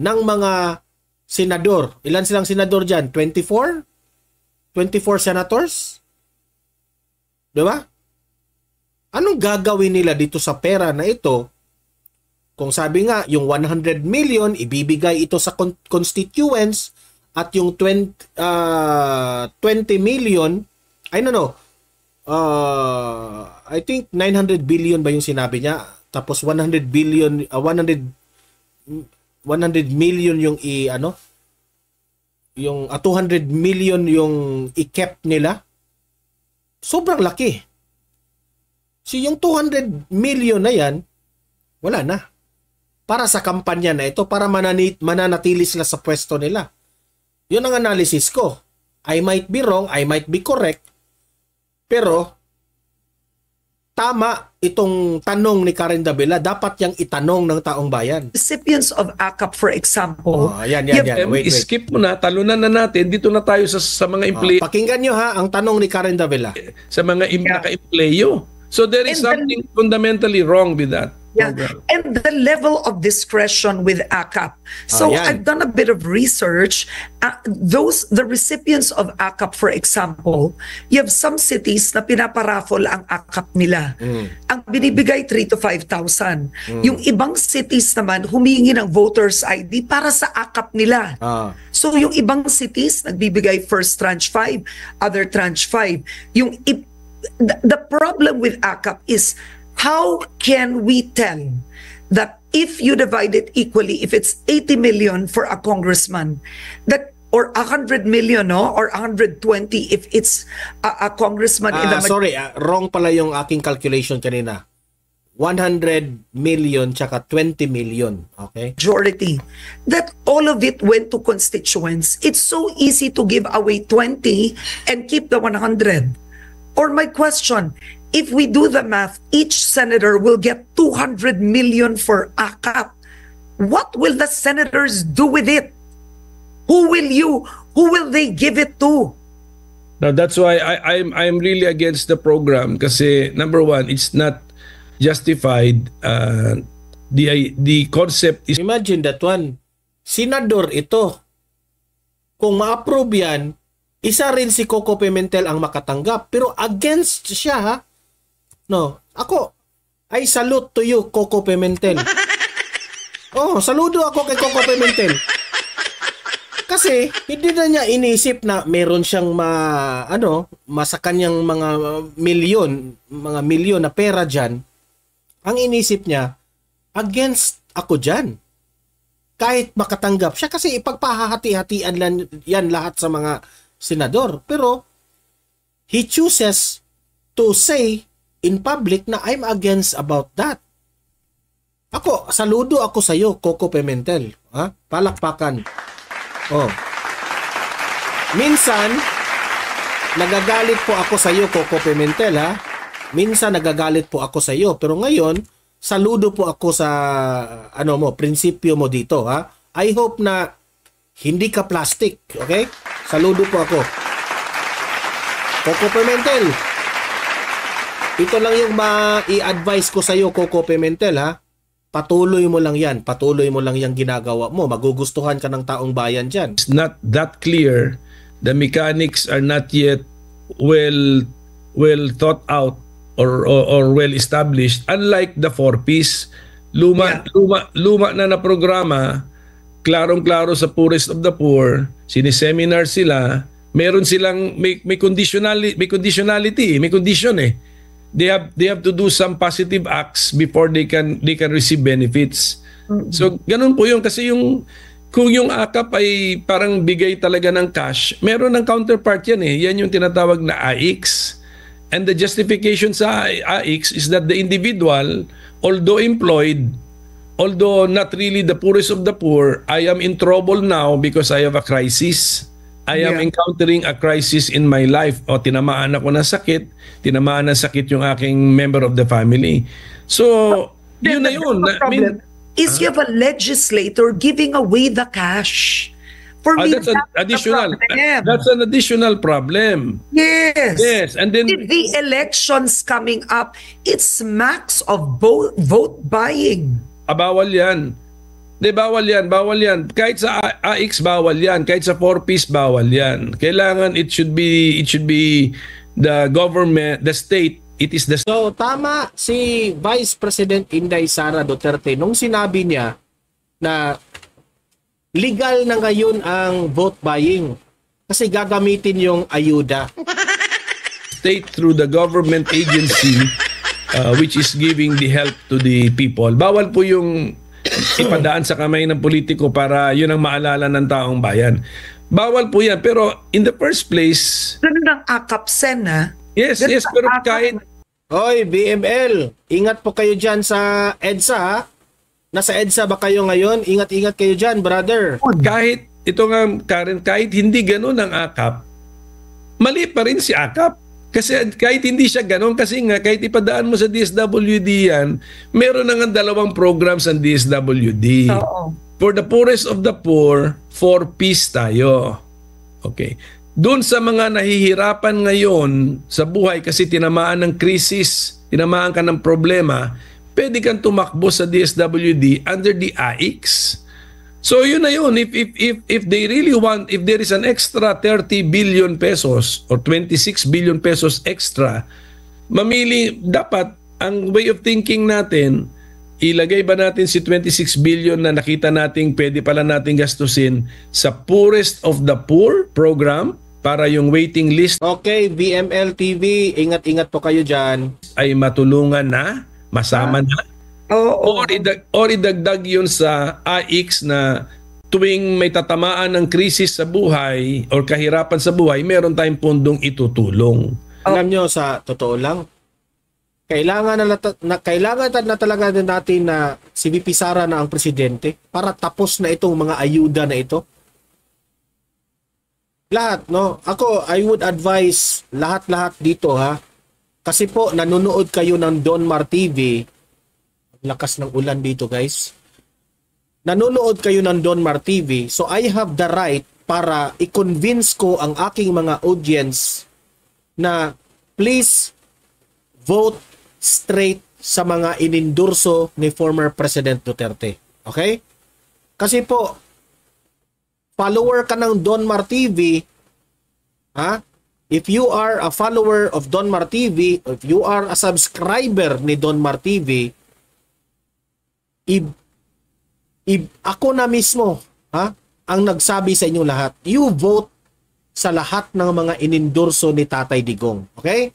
S1: ng mga senador. Ilan silang senador dyan? 24? 24 senators? Diba? Anong gagawin nila dito sa pera na ito? Kung sabi nga, yung 100 million, ibibigay ito sa constituents at yung 20 million, I think 900 billion ba yung sinabi niya? Tapos 100 billion, 100 million yung yung 200 million yung i-kept nila. Sobrang laki. So yung 200 million na yan, wala na. Para sa kampanya na ito, para mananatili sila sa pwesto nila. Yun ang analysis ko. I might be wrong, I might be correct, pero tama itong tanong ni Karen Davila, dapat yang itanong ng taong bayan.
S2: Recipients of AKAP, for example.
S1: Yan. Wait.
S3: Skip mo na, talunan na natin, dito na tayo sa mga employee.
S1: Pakinggan nyo ha, ang tanong ni Karen Davila.
S3: Sa mga naka-empleyo. So there is something fundamentally wrong with that.
S2: Yeah,
S3: program.
S2: and the level of discretion with AKAP. So
S1: yan.
S2: I've done a bit of research. The recipients of AKAP, for example, you have some cities na pinaparaffle ang AKAP nila. Ang binibigay 3 to 5,000. Yung ibang cities naman humingi ng voters ID para sa AKAP nila. So yung ibang cities nagbibigay first tranche 5, other tranche 5. The problem with AKAP is, how can we tell that if you divide it equally, if it's 80 million for a congressman, that or 100 million, no, or 120 if it's a congressman in the
S1: Sorry, wrong pala yung aking calculation kanina. 100 million tsaka 20 million. Okay?
S2: majority, that all of it went to constituents. It's so easy to give away 20 and keep the 100. Or my question, if we do the math, each senator will get 200 million for AKAP. What will the senators do with it? Who will they give it to?
S3: Now that's why I'm really against the program kasi number one, it's not justified. The concept is
S1: Imagine that one. Senador ito. Kung ma-approve yan, isa rin si Coco Pimentel ang makatanggap. Pero against siya, ha? No. Ako, I salute to you, Coco Pimentel. Oh, saludo ako kay Coco Pimentel. Kasi, hindi na niya inisip na meron siyang sa kanyang mga milyon na pera dyan. Ang inisip niya, against ako dyan. Kahit makatanggap siya, kasi ipagpahahati-hatian lang yan lahat sa mga senador. Pero, he chooses to say in public na I'm against about that. Ako, saludo ako sa iyo, Coco Pimentel. Ha? Palakpakan. Oh. Minsan, nagagalit po ako sa iyo, Coco Pimentel, ha? Minsan, nagagalit po ako sa iyo. Pero ngayon, saludo po ako sa, prinsipyo mo dito, ha? I hope na hindi ka plastic, okay? Saludo po ako. Coco Pimentel, ito lang yung i-advise ko sa iyo, Coco Pimentel, ha? Patuloy mo lang yan. Patuloy mo lang yung ginagawa mo. Magugustuhan ka ng taong bayan dyan.
S3: It's not that clear. The mechanics are not yet well thought out or well established. Unlike the 4Ps, luma na programa, klarong-klaro sa poorest of the poor, siniseminar sila, meron silang may conditionality, may condition eh. They have to do some positive acts before they can receive benefits. So ganun po yun kasi kung yung AKAP ay parang bigay talaga ng cash, meron ng counterpart yan eh. Yan yung tinatawag na AIX. And the justification sa AIX is that the individual, although employed, although not really the poorest of the poor, I am in trouble now because I have a crisis. I am encountering a crisis in my life. O tinamaan ako ng sakit, tinamaan ng sakit yung aking member of the family. So, yun na yun.
S2: Is you have a legislator giving away the cash. For me,
S3: that's an additional. That's an additional problem.
S2: Yes.
S3: Yes, and then
S2: with the elections coming up, it's smacks of vote buying.
S3: Bawal yan. Bawal yan. Kahit sa AX bawal yan, kahit sa 4Ps bawal yan. Kailangan it should be the government, the state, it is the.
S1: So tama si Vice President Inday Sara Duterte nung sinabi niya na legal na ngayon ang vote buying kasi gagamitin yung ayuda.
S3: State through the government agency which is giving the help to the people. Bawal po yung ipadaan sa kamay ng politiko para yun ang maalala ng taong bayan. Bawal po yan. Pero in the first place...
S2: Ganun ang AKAP, Sen, ha?
S3: Yes, pero kahit...
S1: Hoy, BML, ingat po kayo dyan sa EDSA, ha? Nasa EDSA ba kayo ngayon? Ingat-ingat kayo dyan, brother.
S3: Kahit, ito nga, Karen, kahit hindi ganun ang AKAP, mali pa rin si AKAP. Kasi kahit hindi siya ganun, kasi nga, kahit ipadaan mo sa DSWD yan, meron na nga 2 programs ang DSWD.
S2: Oo.
S3: For the poorest of the poor, 4Ps tayo. Okay. Doon sa mga nahihirapan ngayon sa buhay kasi tinamaan ng krisis, tinamaan ka ng problema, pwede kang tumakbo sa DSWD under the AIX. So yun na yun. If they really want, if there is an extra 30 billion pesos or 26 billion pesos extra, mamili, dapat ang way of thinking natin, ilagay ba natin si 26 billion na nakita nating pwede pala nating gastusin sa poorest of the poor program para yung waiting list
S1: Okay, VML TV, ingat-ingat po kayo dyan.
S3: ay matulungan na, masama na,
S2: Oo.
S3: or idagdag yun sa AIX na tuwing may tatamaan ng krisis sa buhay or kahirapan sa buhay, meron tayong pundong itutulong.
S1: Alam nyo, sa totoo lang, kailangan na talaga din natin na si VP Sara na ang presidente para tapos na itong mga ayuda na ito. Lahat, no? Ako, I would advise lahat-lahat dito, ha? Kasi po, nanonood kayo ng Donmar TV. Lakas ng ulan dito, guys. Nanonood kayo ng Donmar TV. So, I have the right para i-convince ko ang aking mga audience na please vote straight sa mga inendorso ni former President Duterte. Okay? Kasi po, follower ka ng Donmar TV, ha? If you are a follower of Donmar TV, if you are a subscriber ni Donmar TV, ako na mismo, ha, ang nagsabi sa inyo lahat, you vote sa lahat ng mga inendorso ni Tatay Digong. Okay?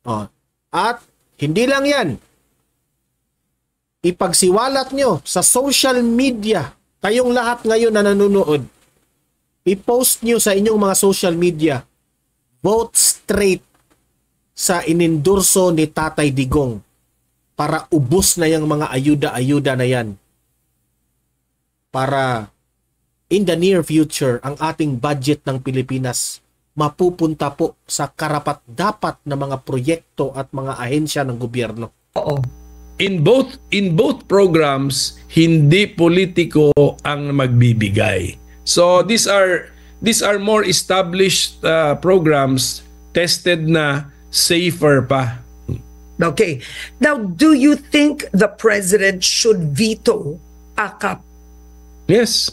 S1: Oh. At hindi lang yan. Ipagsiwalat nyo sa social media. Kayong lahat ngayon na nanonood, i-post nyo sa inyong mga social media, vote straight sa inendorso ni Tatay Digong para ubos na yung mga ayuda-ayuda na yan. Para in the near future, ang ating budget ng Pilipinas mapupunta po sa karapat-dapat na mga proyekto at mga ahensya ng gobyerno.
S2: Oo.
S3: In both programs, hindi politiko ang magbibigay. So these are more established programs, tested na, safer pa.
S2: Okay. Now, do you think the president should veto AKAP?
S3: Yes.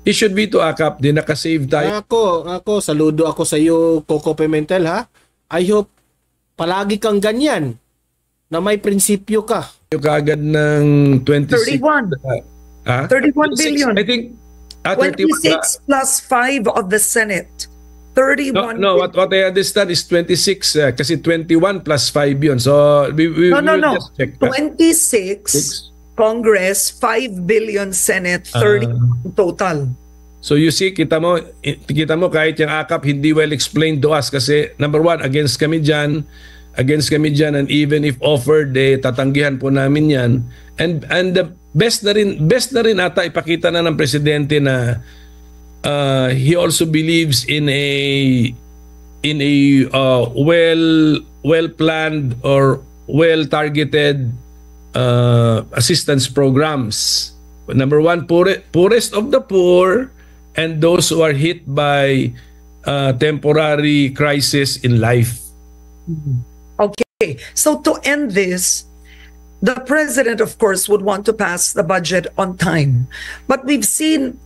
S3: He should veto AKAP. Di nakasave tayo.
S1: Ako, saludo ako sa iyo, Coco Pimentel, ha? I hope palagi kang ganyan na may prinsipyo ka.
S3: Yung kaagad ng 26.
S2: 31. 31 billion.
S3: I think
S2: 26 plus 5 of the Senate. 31
S3: No, what I understand is 26 kasi 21 plus 5 yun. So we
S2: No.
S3: will just check that.
S2: 26 Congress, 5 billion Senate, 30 total.
S3: So you see, kita mo kahit yung AKAP hindi well explained to us kasi number one, against kami dyan, and even if offered, tatanggihan po namin yan. And the best na rin ata ipakita na ng presidente na he also believes in a well planned or well targeted assistance programs. Number one, poorest of the poor and those who are hit by temporary crisis in life.
S2: Okay, so to end this, the president, of course, would want to pass the budget on time. But we've seen,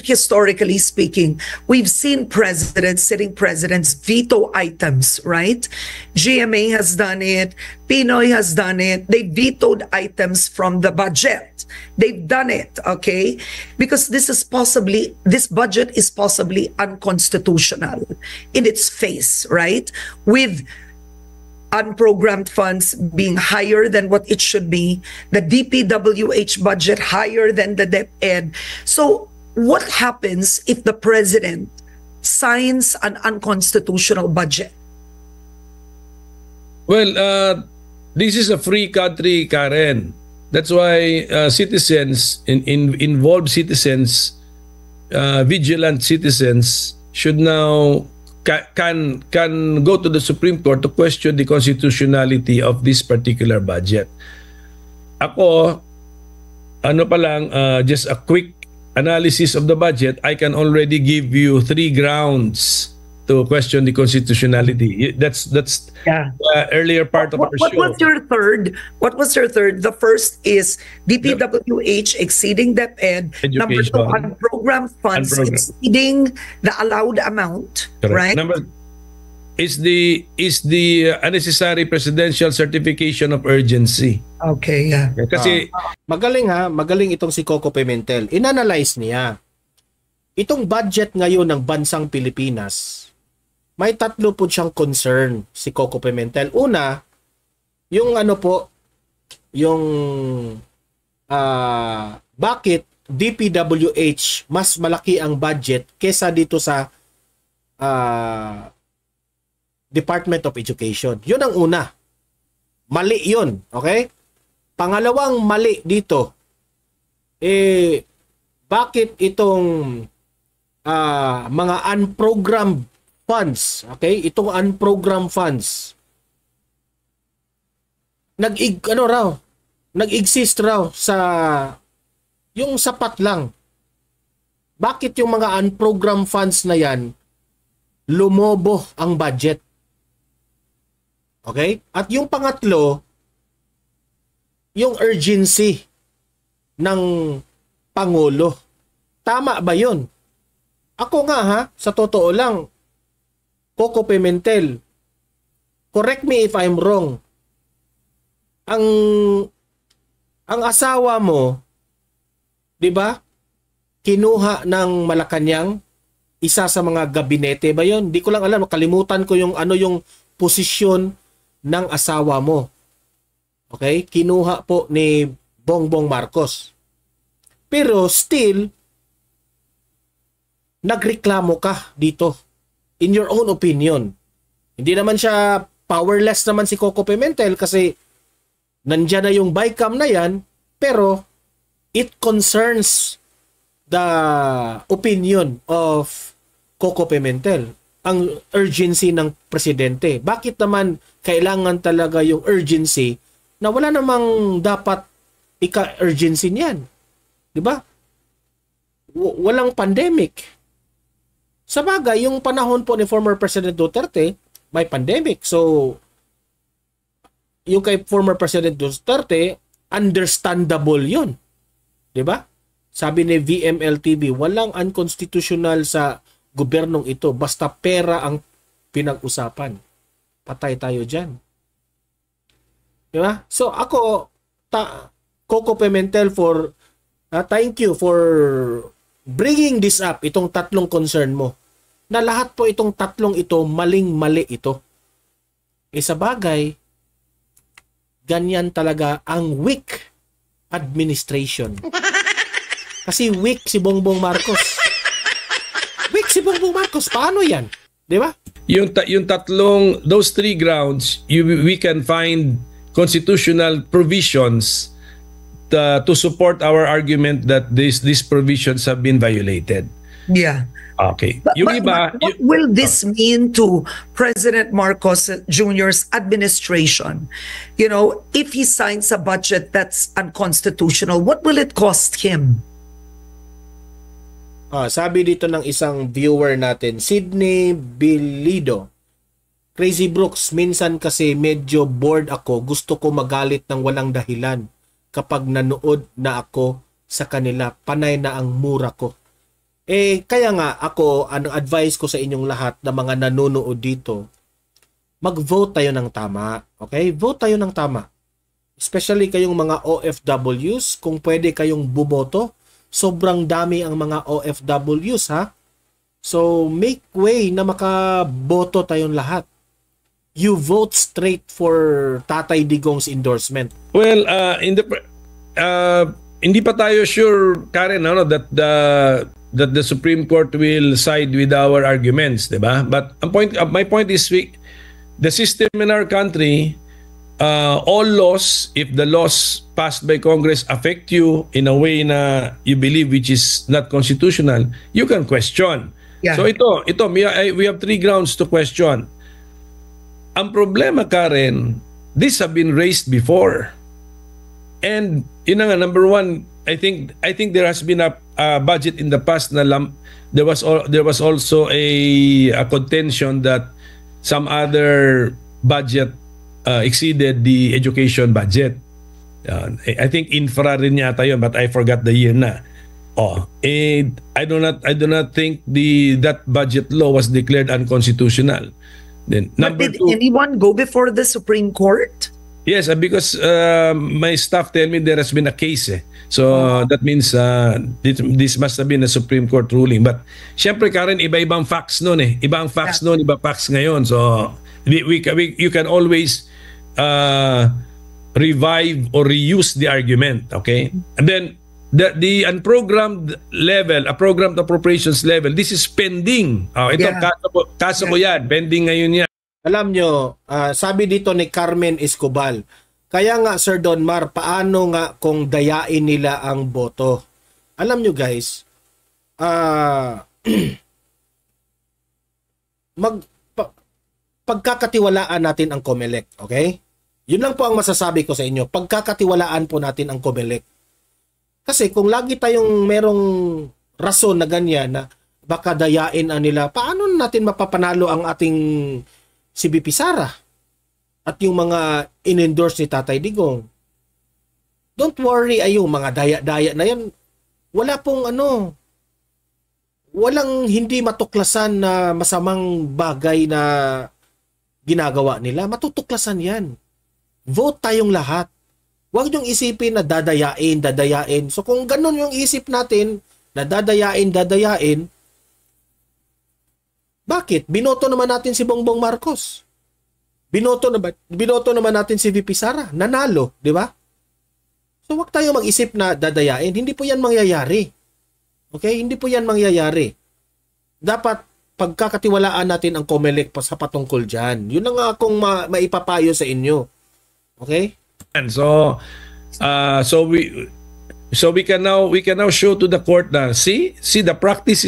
S2: historically speaking, we've seen sitting presidents veto items, right? GMA has done it. Pinoy has done it. They vetoed items from the budget. They've done it, okay? Because this budget is possibly unconstitutional in its face, right? With unprogrammed funds being higher than what it should be, the DPWH budget higher than the DepEd. So what happens if the president signs an unconstitutional budget?
S3: Well, this is a free country, Karen. That's why citizens, involved citizens, vigilant citizens should now can go to the Supreme Court to question the constitutionality of this particular budget. Ako, just a quick analysis of the budget, I can already give you 3 grounds to question the constitutionality. That's
S2: Yeah.
S3: the earlier part of our
S2: What
S3: show.
S2: was your third? What was your third? The first is DPWH exceeding DepEd. Number two,
S3: Education.
S2: unprogrammed funds exceeding the allowed amount.
S3: Correct.
S2: Right.
S3: Number is the unnecessary presidential certification of urgency.
S2: Okay. Yeah.
S3: Kasi
S1: Magaling itong si Coco Pimentel. Inanalyze niya. Itong budget ngayon ng bansang Pilipinas, may tatlo po siyang concern si Coco Pimentel. Una, yung yung bakit DPWH mas malaki ang budget kesa dito sa Department of Education. Yun ang una. Mali yun. Okay? Pangalawang mali dito, bakit itong mga unprogrammed funds, okay? Itong unprogrammed funds, nag-exist raw sa yung sapat lang. Bakit yung mga unprogrammed funds na yan, lumobo ang budget? Okay? At yung pangatlo, yung urgency ng Pangulo. Tama ba yun? Ako nga sa totoo lang, Coco Pimentel, correct me if I'm wrong. Ang asawa mo, 'di ba? Kinuha ng Malacanang, isa sa mga gabinete ba 'yon? Di ko lang alam, kalimutan ko yung yung posisyon ng asawa mo. Okay? Kinuha po ni Bongbong Marcos. Pero still nagreklamo ka dito in your own opinion. Hindi naman siya powerless naman si Coco Pimentel kasi nandiyan na yung BICAM na yan, pero it concerns the opinion of Coco Pimentel, ang urgency ng presidente. Bakit naman kailangan talaga yung urgency na wala namang dapat ika-urgency niyan? 'Di ba? Walang pandemic. Sa bagay, yung panahon po ni former President Duterte, may pandemic. So, yung kay former President Duterte, understandable yun. Diba? Sabi ni VML-TV, walang unconstitutional sa gobernong ito. Basta pera ang pinag-usapan. Patay tayo dyan. Diba? So, ako, Coco Pimentel, thank you for bringing this up, itong tatlong concern mo, na lahat po itong tatlong ito, maling-mali ito. Sa bagay, ganyan talaga ang weak administration. Kasi weak si Bongbong Marcos. Weak si Bongbong Marcos. Paano yan? Di ba?
S3: Yung tatlong, those three grounds, we can find constitutional provisions to support our argument that these provisions have been violated.
S2: Yeah.
S3: Okay.
S2: But what will this mean to President Marcos Jr.'s administration? You know, if he signs a budget that's unconstitutional, what will it cost him?
S1: Sabi dito ng isang viewer natin, Sydney Bilido, Crazy Brooks, minsan kasi medyo bored ako, gusto ko magalit ng walang dahilan. Kapag nanood na ako sa kanila, panay na ang mura ko. Kaya nga ako, anong advice ko sa inyong lahat na mga nanonood dito, mag-vote tayo ng tama. Okay? Vote tayo ng tama. Especially kayong mga OFWs, kung pwede kayong bumoto, sobrang dami ang mga OFWs ha. So make way na makaboto tayong lahat. You vote straight for Tatay Digong's endorsement.
S3: Well, hindi pa tayo sure, Karen, that the Supreme Court will side with our arguments, di ba? But my point is, the system in our country, all laws, if the laws passed by Congress affect you in a way na you believe which is not constitutional, you can question. Yeah. So we have three grounds to question. Ang problema, Karen, these have been raised before. And yun nga, number one, I think there has been a budget in the past na there was also a contention that some other budget exceeded the education budget. I think infra rin yata yun, but I forgot the year na. I do not think that budget law was declared unconstitutional. Then
S2: But
S3: number
S2: did
S3: two,
S2: anyone go before the Supreme Court?
S3: yes, because my staff tell me there has been a case. So that means this must have been a Supreme Court ruling. But syempre Karen, iba-ibang facts noon eh. Iba ang facts noon, iba facts ngayon. So you can always revive or reuse the argument, okay? And then the unprogrammed level, a programmed appropriations level, this is pending. Ito
S2: Yeah.
S3: kaso ko yan, pending ngayon yan.
S1: Alam nyo, sabi dito ni Carmen Escobar, kaya nga Sir Don Mar, paano nga kung dayain nila ang boto? Alam nyo guys, pagkakatiwalaan natin ang COMELEC, okay? Yun lang po ang masasabi ko sa inyo, pagkakatiwalaan po natin ang COMELEC. Kasi kung lagi tayong merong rason na ganyan na baka dayain nila, paano natin mapapanalo ang ating si BP Sara at yung mga in-endorse ni Tatay Digong? Don't worry, mga daya-daya na yan. Wala pong walang hindi matuklasan na masamang bagay na ginagawa nila. Matutuklasan yan. Vote tayong lahat. Huwag niyong isipin na dadayain. So kung ganun yung isip natin, na dadayain, bakit? Binoto naman natin si Bongbong Marcos. Binoto naman natin si VP Sara. Nanalo, di ba? So wag tayo mag-isip na dadayain. Hindi po yan mangyayari. Okay? Hindi po yan mangyayari. Dapat pagkakatiwalaan natin ang COMELEC sa patungkol dyan. Yun ang akong maipapayo sa inyo. Okay?
S3: And so we can now show to the court na see the practice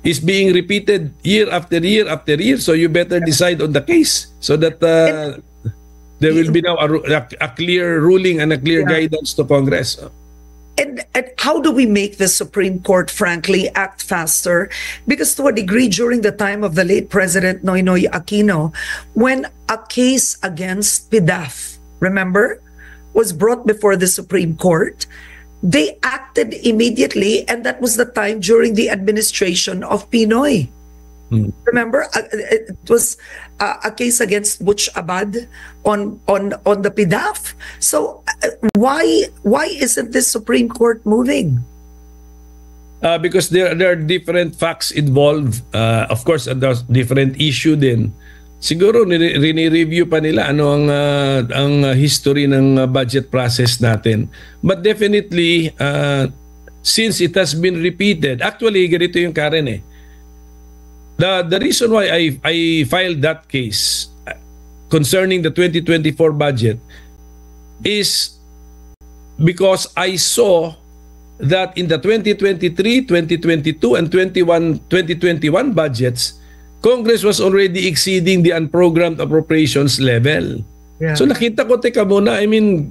S3: is being repeated year after year after year, so you better decide on the case so that there will be now a clear ruling and a clear guidance to Congress.
S2: And how do we make the Supreme Court, frankly, act faster? Because to a degree, during the time of the late President Noynoy Aquino, when a case against PDAF, remember, was brought before the Supreme Court, they acted immediately, and that was the time during the administration of Pinoy. Remember, it was a case against Butch Abad on the PDAF. So why isn't this Supreme Court moving?
S3: Because there are different facts involved. Of course, there's different issue din. Siguro rini-review pa nila ang history ng budget process natin. But definitely, since it has been repeated, actually ganito yung Karen eh. The reason why I filed that case concerning the 2024 budget is because I saw that in the 2023, 2022, and 2021 budgets, Congress was already exceeding the unprogrammed appropriations level.
S2: Yeah.
S3: So nakita ko, teka muna,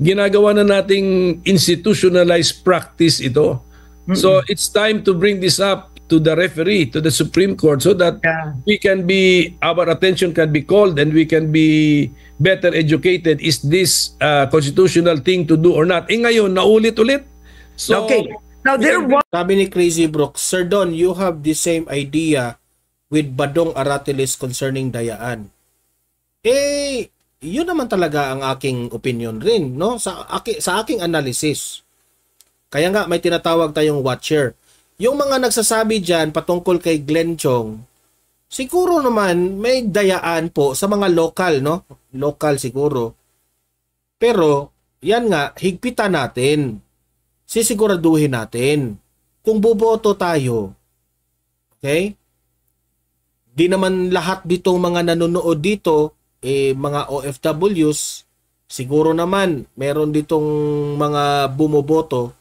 S3: ginagawa na nating institutionalized practice ito. So it's time to bring this up to the referee, to the Supreme Court, so that our attention can be called and we can be better educated. Is this a constitutional thing to do or not? Ngayon, naulit-ulit. So,
S2: okay. Now
S1: sabi ni Crazy Brooks, Sir Don, you have the same idea with Badong Aratiles concerning dayaan. Yun naman talaga ang aking opinion rin, no? Sa aking analysis. Kaya nga, may tinatawag tayong watcher. Yung mga nagsasabi dyan patungkol kay Glenn Chong, siguro naman may dayaan po sa mga local, no? Local siguro. Pero, yan nga, higpitan natin. Sisiguraduhin natin. Kung boboto tayo, okay? Di naman lahat ditong mga nanonood dito, mga OFWs, siguro naman meron ditong mga bumoboto,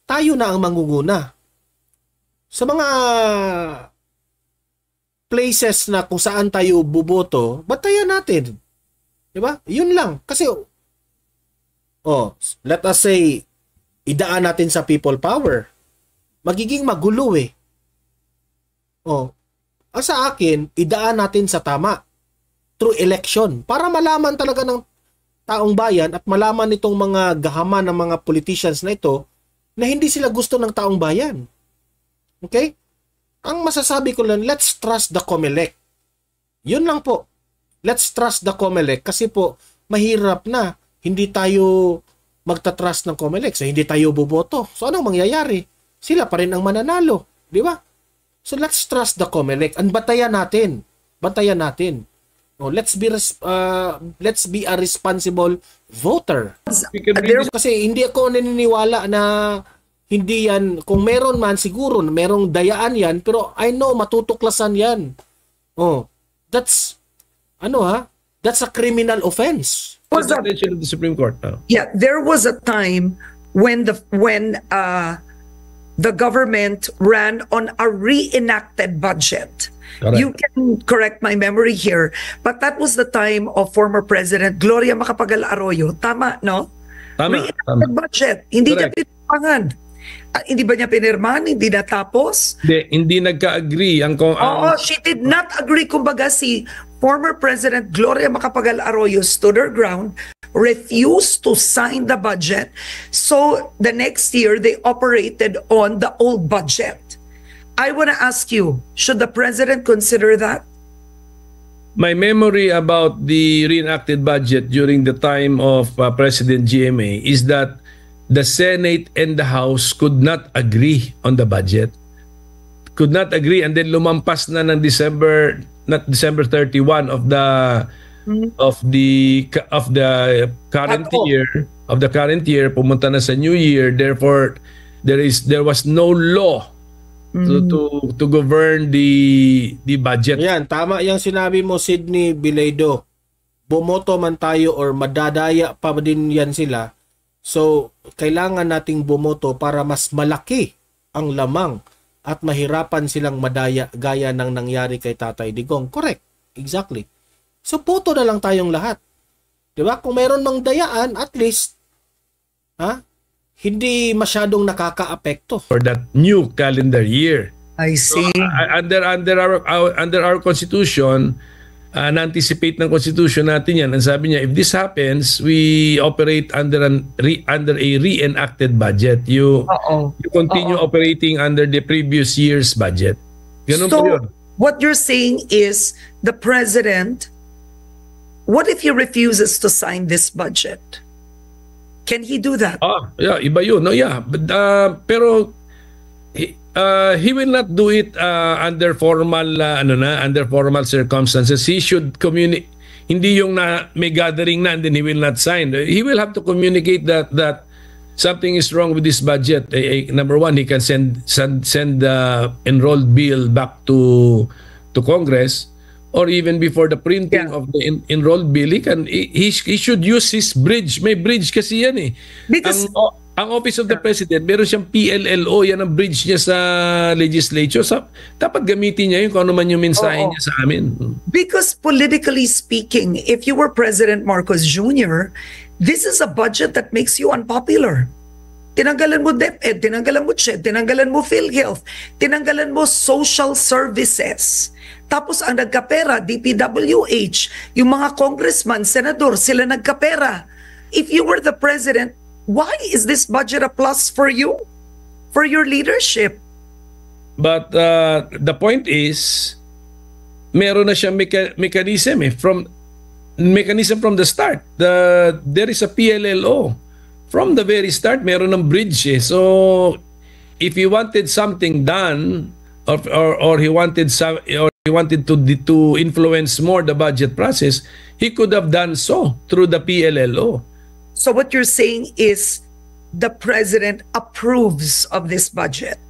S1: tayo na ang mangunguna. Sa mga places na kung saan tayo buboto, batayan natin. Diba? Yun lang. Kasi, let us say, idaan natin sa people power. Magiging magulo eh. Oh, sa akin, idaan natin sa tama through election para malaman talaga ng taong bayan at malaman nitong mga gahaman ng mga politicians na ito na hindi sila gusto ng taong bayan. Okay? Ang masasabi ko lang, let's trust the COMELEC. Yun lang po. Let's trust the COMELEC kasi po mahirap na hindi tayo magtatrust ng COMELEC. So hindi tayo boboto. So anong mangyayari? Sila pa rin ang mananalo. Di ba? So let's trust the COMELEC and batayan natin. Batayan natin. Oh, let's be a responsible voter. Kasi hindi ako naniniwala na hindi yan, kung meron man siguro, merong dayaan yan, pero I know matutuklasan yan. Oh, that's that's a criminal offense.
S3: Was that attention of the Supreme Court?
S2: Yeah, there was a time when the government ran on a reenacted budget.
S3: Correct.
S2: You can correct my memory here, but that was the time of former President Gloria Macapagal Arroyo. Tama, no?
S3: Tama.
S2: Reenacted budget. Hindi niya pinirmahan. Hindi ba niya pinirmahan? Hindi natapos?
S3: Hindi nagka-agree.
S2: Oo, she did not agree. Kumbaga si former President Gloria Macapagal Arroyo stood her ground, refused to sign the budget. So the next year, they operated on the old budget. I want to ask you, should the president consider that?
S3: My memory about the reenacted budget during the time of President GMA is that the Senate and the House could not agree on the budget. Could not agree, and then lumampas na ng December 31 of the current year, pumunta na sa new year. Therefore there was no law to govern the budget.
S1: Yan, tama yung sinabi mo, Sydney Bileido. Bumoto man tayo or madadaya pa din yan sila. So, kailangan nating bumoto para mas malaki ang lamang at mahirapan silang madaya gaya ng nangyari kay Tatay Digong. Correct. Exactly. So, boto na lang tayong lahat. Diba? Kung meron mang dayaan, at least, hindi masyadong nakaka-apekto
S3: For that new calendar year.
S2: I see.
S3: So, under our constitution, na-anticipate ng constitution natin yan. Ang sabi niya, if this happens, we operate under a reenacted budget. You continue operating under the previous year's budget. Ganun po yun.
S2: What you're saying is the president, what if he refuses to sign this budget? Can he do that?
S3: Yeah, iba yun. No, yeah. But, pero he will not do it under formal circumstances. He should communicate. Hindi yung may gathering na and then he will not sign. He will have to communicate that something is wrong with this budget. Number one, he can send the enrolled bill back to Congress, or even before the printing of the enrolled bill, he should use his bridge. May bridge kasi yan eh.
S2: Because
S3: ang Office of the President, meron siyang PLLO, yan ang bridge niya sa legislature. So, dapat gamitin niya yun kung ano man yung mensahe niya sa amin.
S2: Because politically speaking, if you were President Marcos Jr., this is a budget that makes you unpopular. Tinanggalan mo DepEd, tinanggalan mo CHED, tinanggalan mo PhilHealth, tinanggalan mo social services. Tapos ang nagkapera, DPWH, yung mga congressman, senador, sila nagkapera. If you were the president, why is this budget a plus for you? For your leadership?
S3: But the point is, meron na siyang mechanism from the start. There is a PLLO. From the very start, meron ng bridge eh. So, if he wanted something done, or he wanted to influence more the budget process, he could have done so through the PLLO.
S2: So what you're saying is the president approves of this budget?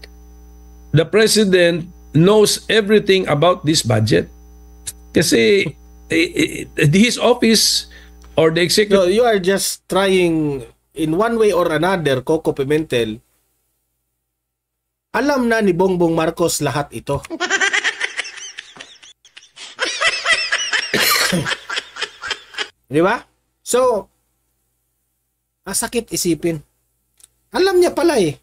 S3: The president knows everything about this budget. Kasi his office or the executive...
S1: So you are just trying, in one way or another, Coco Pimentel, alam na ni Bongbong Marcos lahat ito. Di ba? So, sakit isipin. Alam niya pala eh.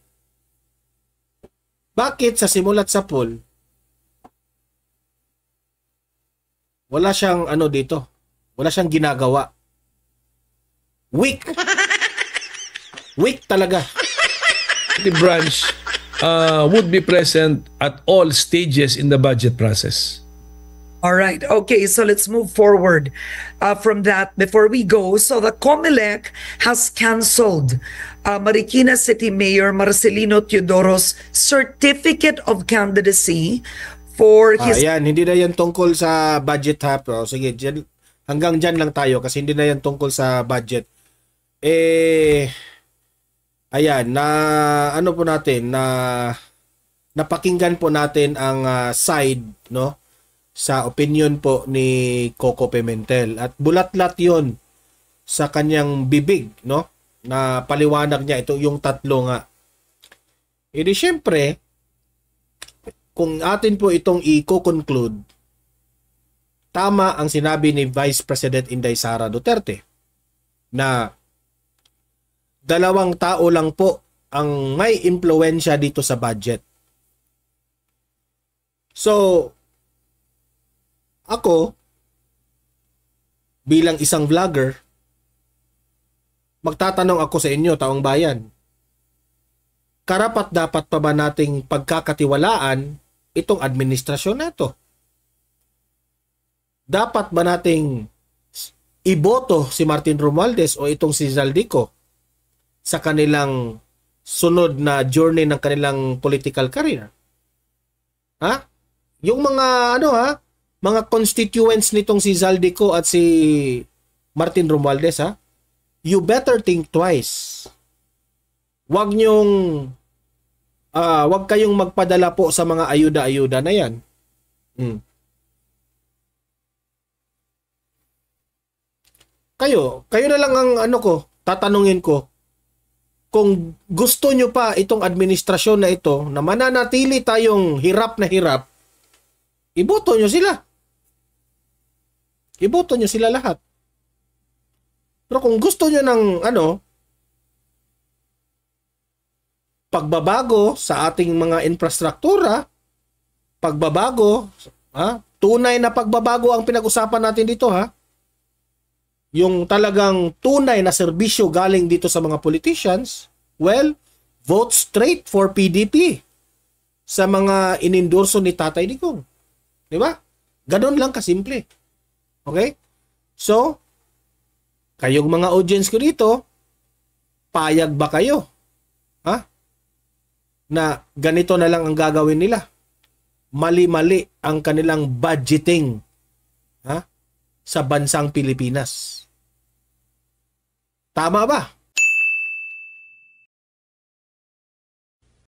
S1: Bakit sa simulat sa poll, Wala siyang ano dito. Wala siyang ginagawa. Weak. Weak talaga.
S3: The branch would be present at all stages in the budget process.
S2: All right. Okay, so let's move forward from that before we go. So the COMELEC has canceled Marikina City Mayor Marcelino Teodoro's certificate of candidacy for his...
S1: Ayan, hindi na yan tungkol sa budget ha. Pero sige, hanggang dyan lang tayo kasi hindi na yan tungkol sa budget. Ayan, na ano po natin, na napakinggan po natin ang side, no? Sa opinion po ni Coco Pimentel at bulat-lat yon sa kanyang bibig, no, na paliwanag niya ito yung tatlo nga. Di syempre kung atin po itong i-conclude, tama ang sinabi ni Vice President Inday Sara Duterte na 2 tao lang po ang may impluwensya dito sa budget. So ako, bilang isang vlogger, magtatanong ako sa inyo, taong bayan, karapat-dapat pa ba nating pagkakatiwalaan itong administrasyon na ito? Dapat ba nating iboto si Martin Romualdez o itong si Zaldico sa kanilang sunod na journey ng kanilang political career? Ha? Yung mga mga constituents nitong si Zaldico at si Martin Romualdez, ha? You better think twice. Wag kayong magpadala po sa mga ayuda-ayuda na yan. Kayo na lang ang tatanungin ko. Kung gusto nyo pa itong administrasyon na ito na mananatili tayong hirap na hirap, iboto nyo sila. Iboto nyo sila lahat. Pero kung gusto nyo ng pagbabago sa ating mga infrastruktura, pagbabago, tunay na pagbabago ang pinag-usapan natin dito, ha? Yung talagang tunay na serbisyo galing dito sa mga politicians, well, vote straight for PDP sa mga inendorso ni Tatay Digong. Di ba? Ganon lang kasimple. Okay? So, kayong mga audience ko dito, payag ba kayo? Ha? Na ganito na lang ang gagawin nila. Mali-mali ang kanilang budgeting, ha? Sa bansang Pilipinas. Tama ba?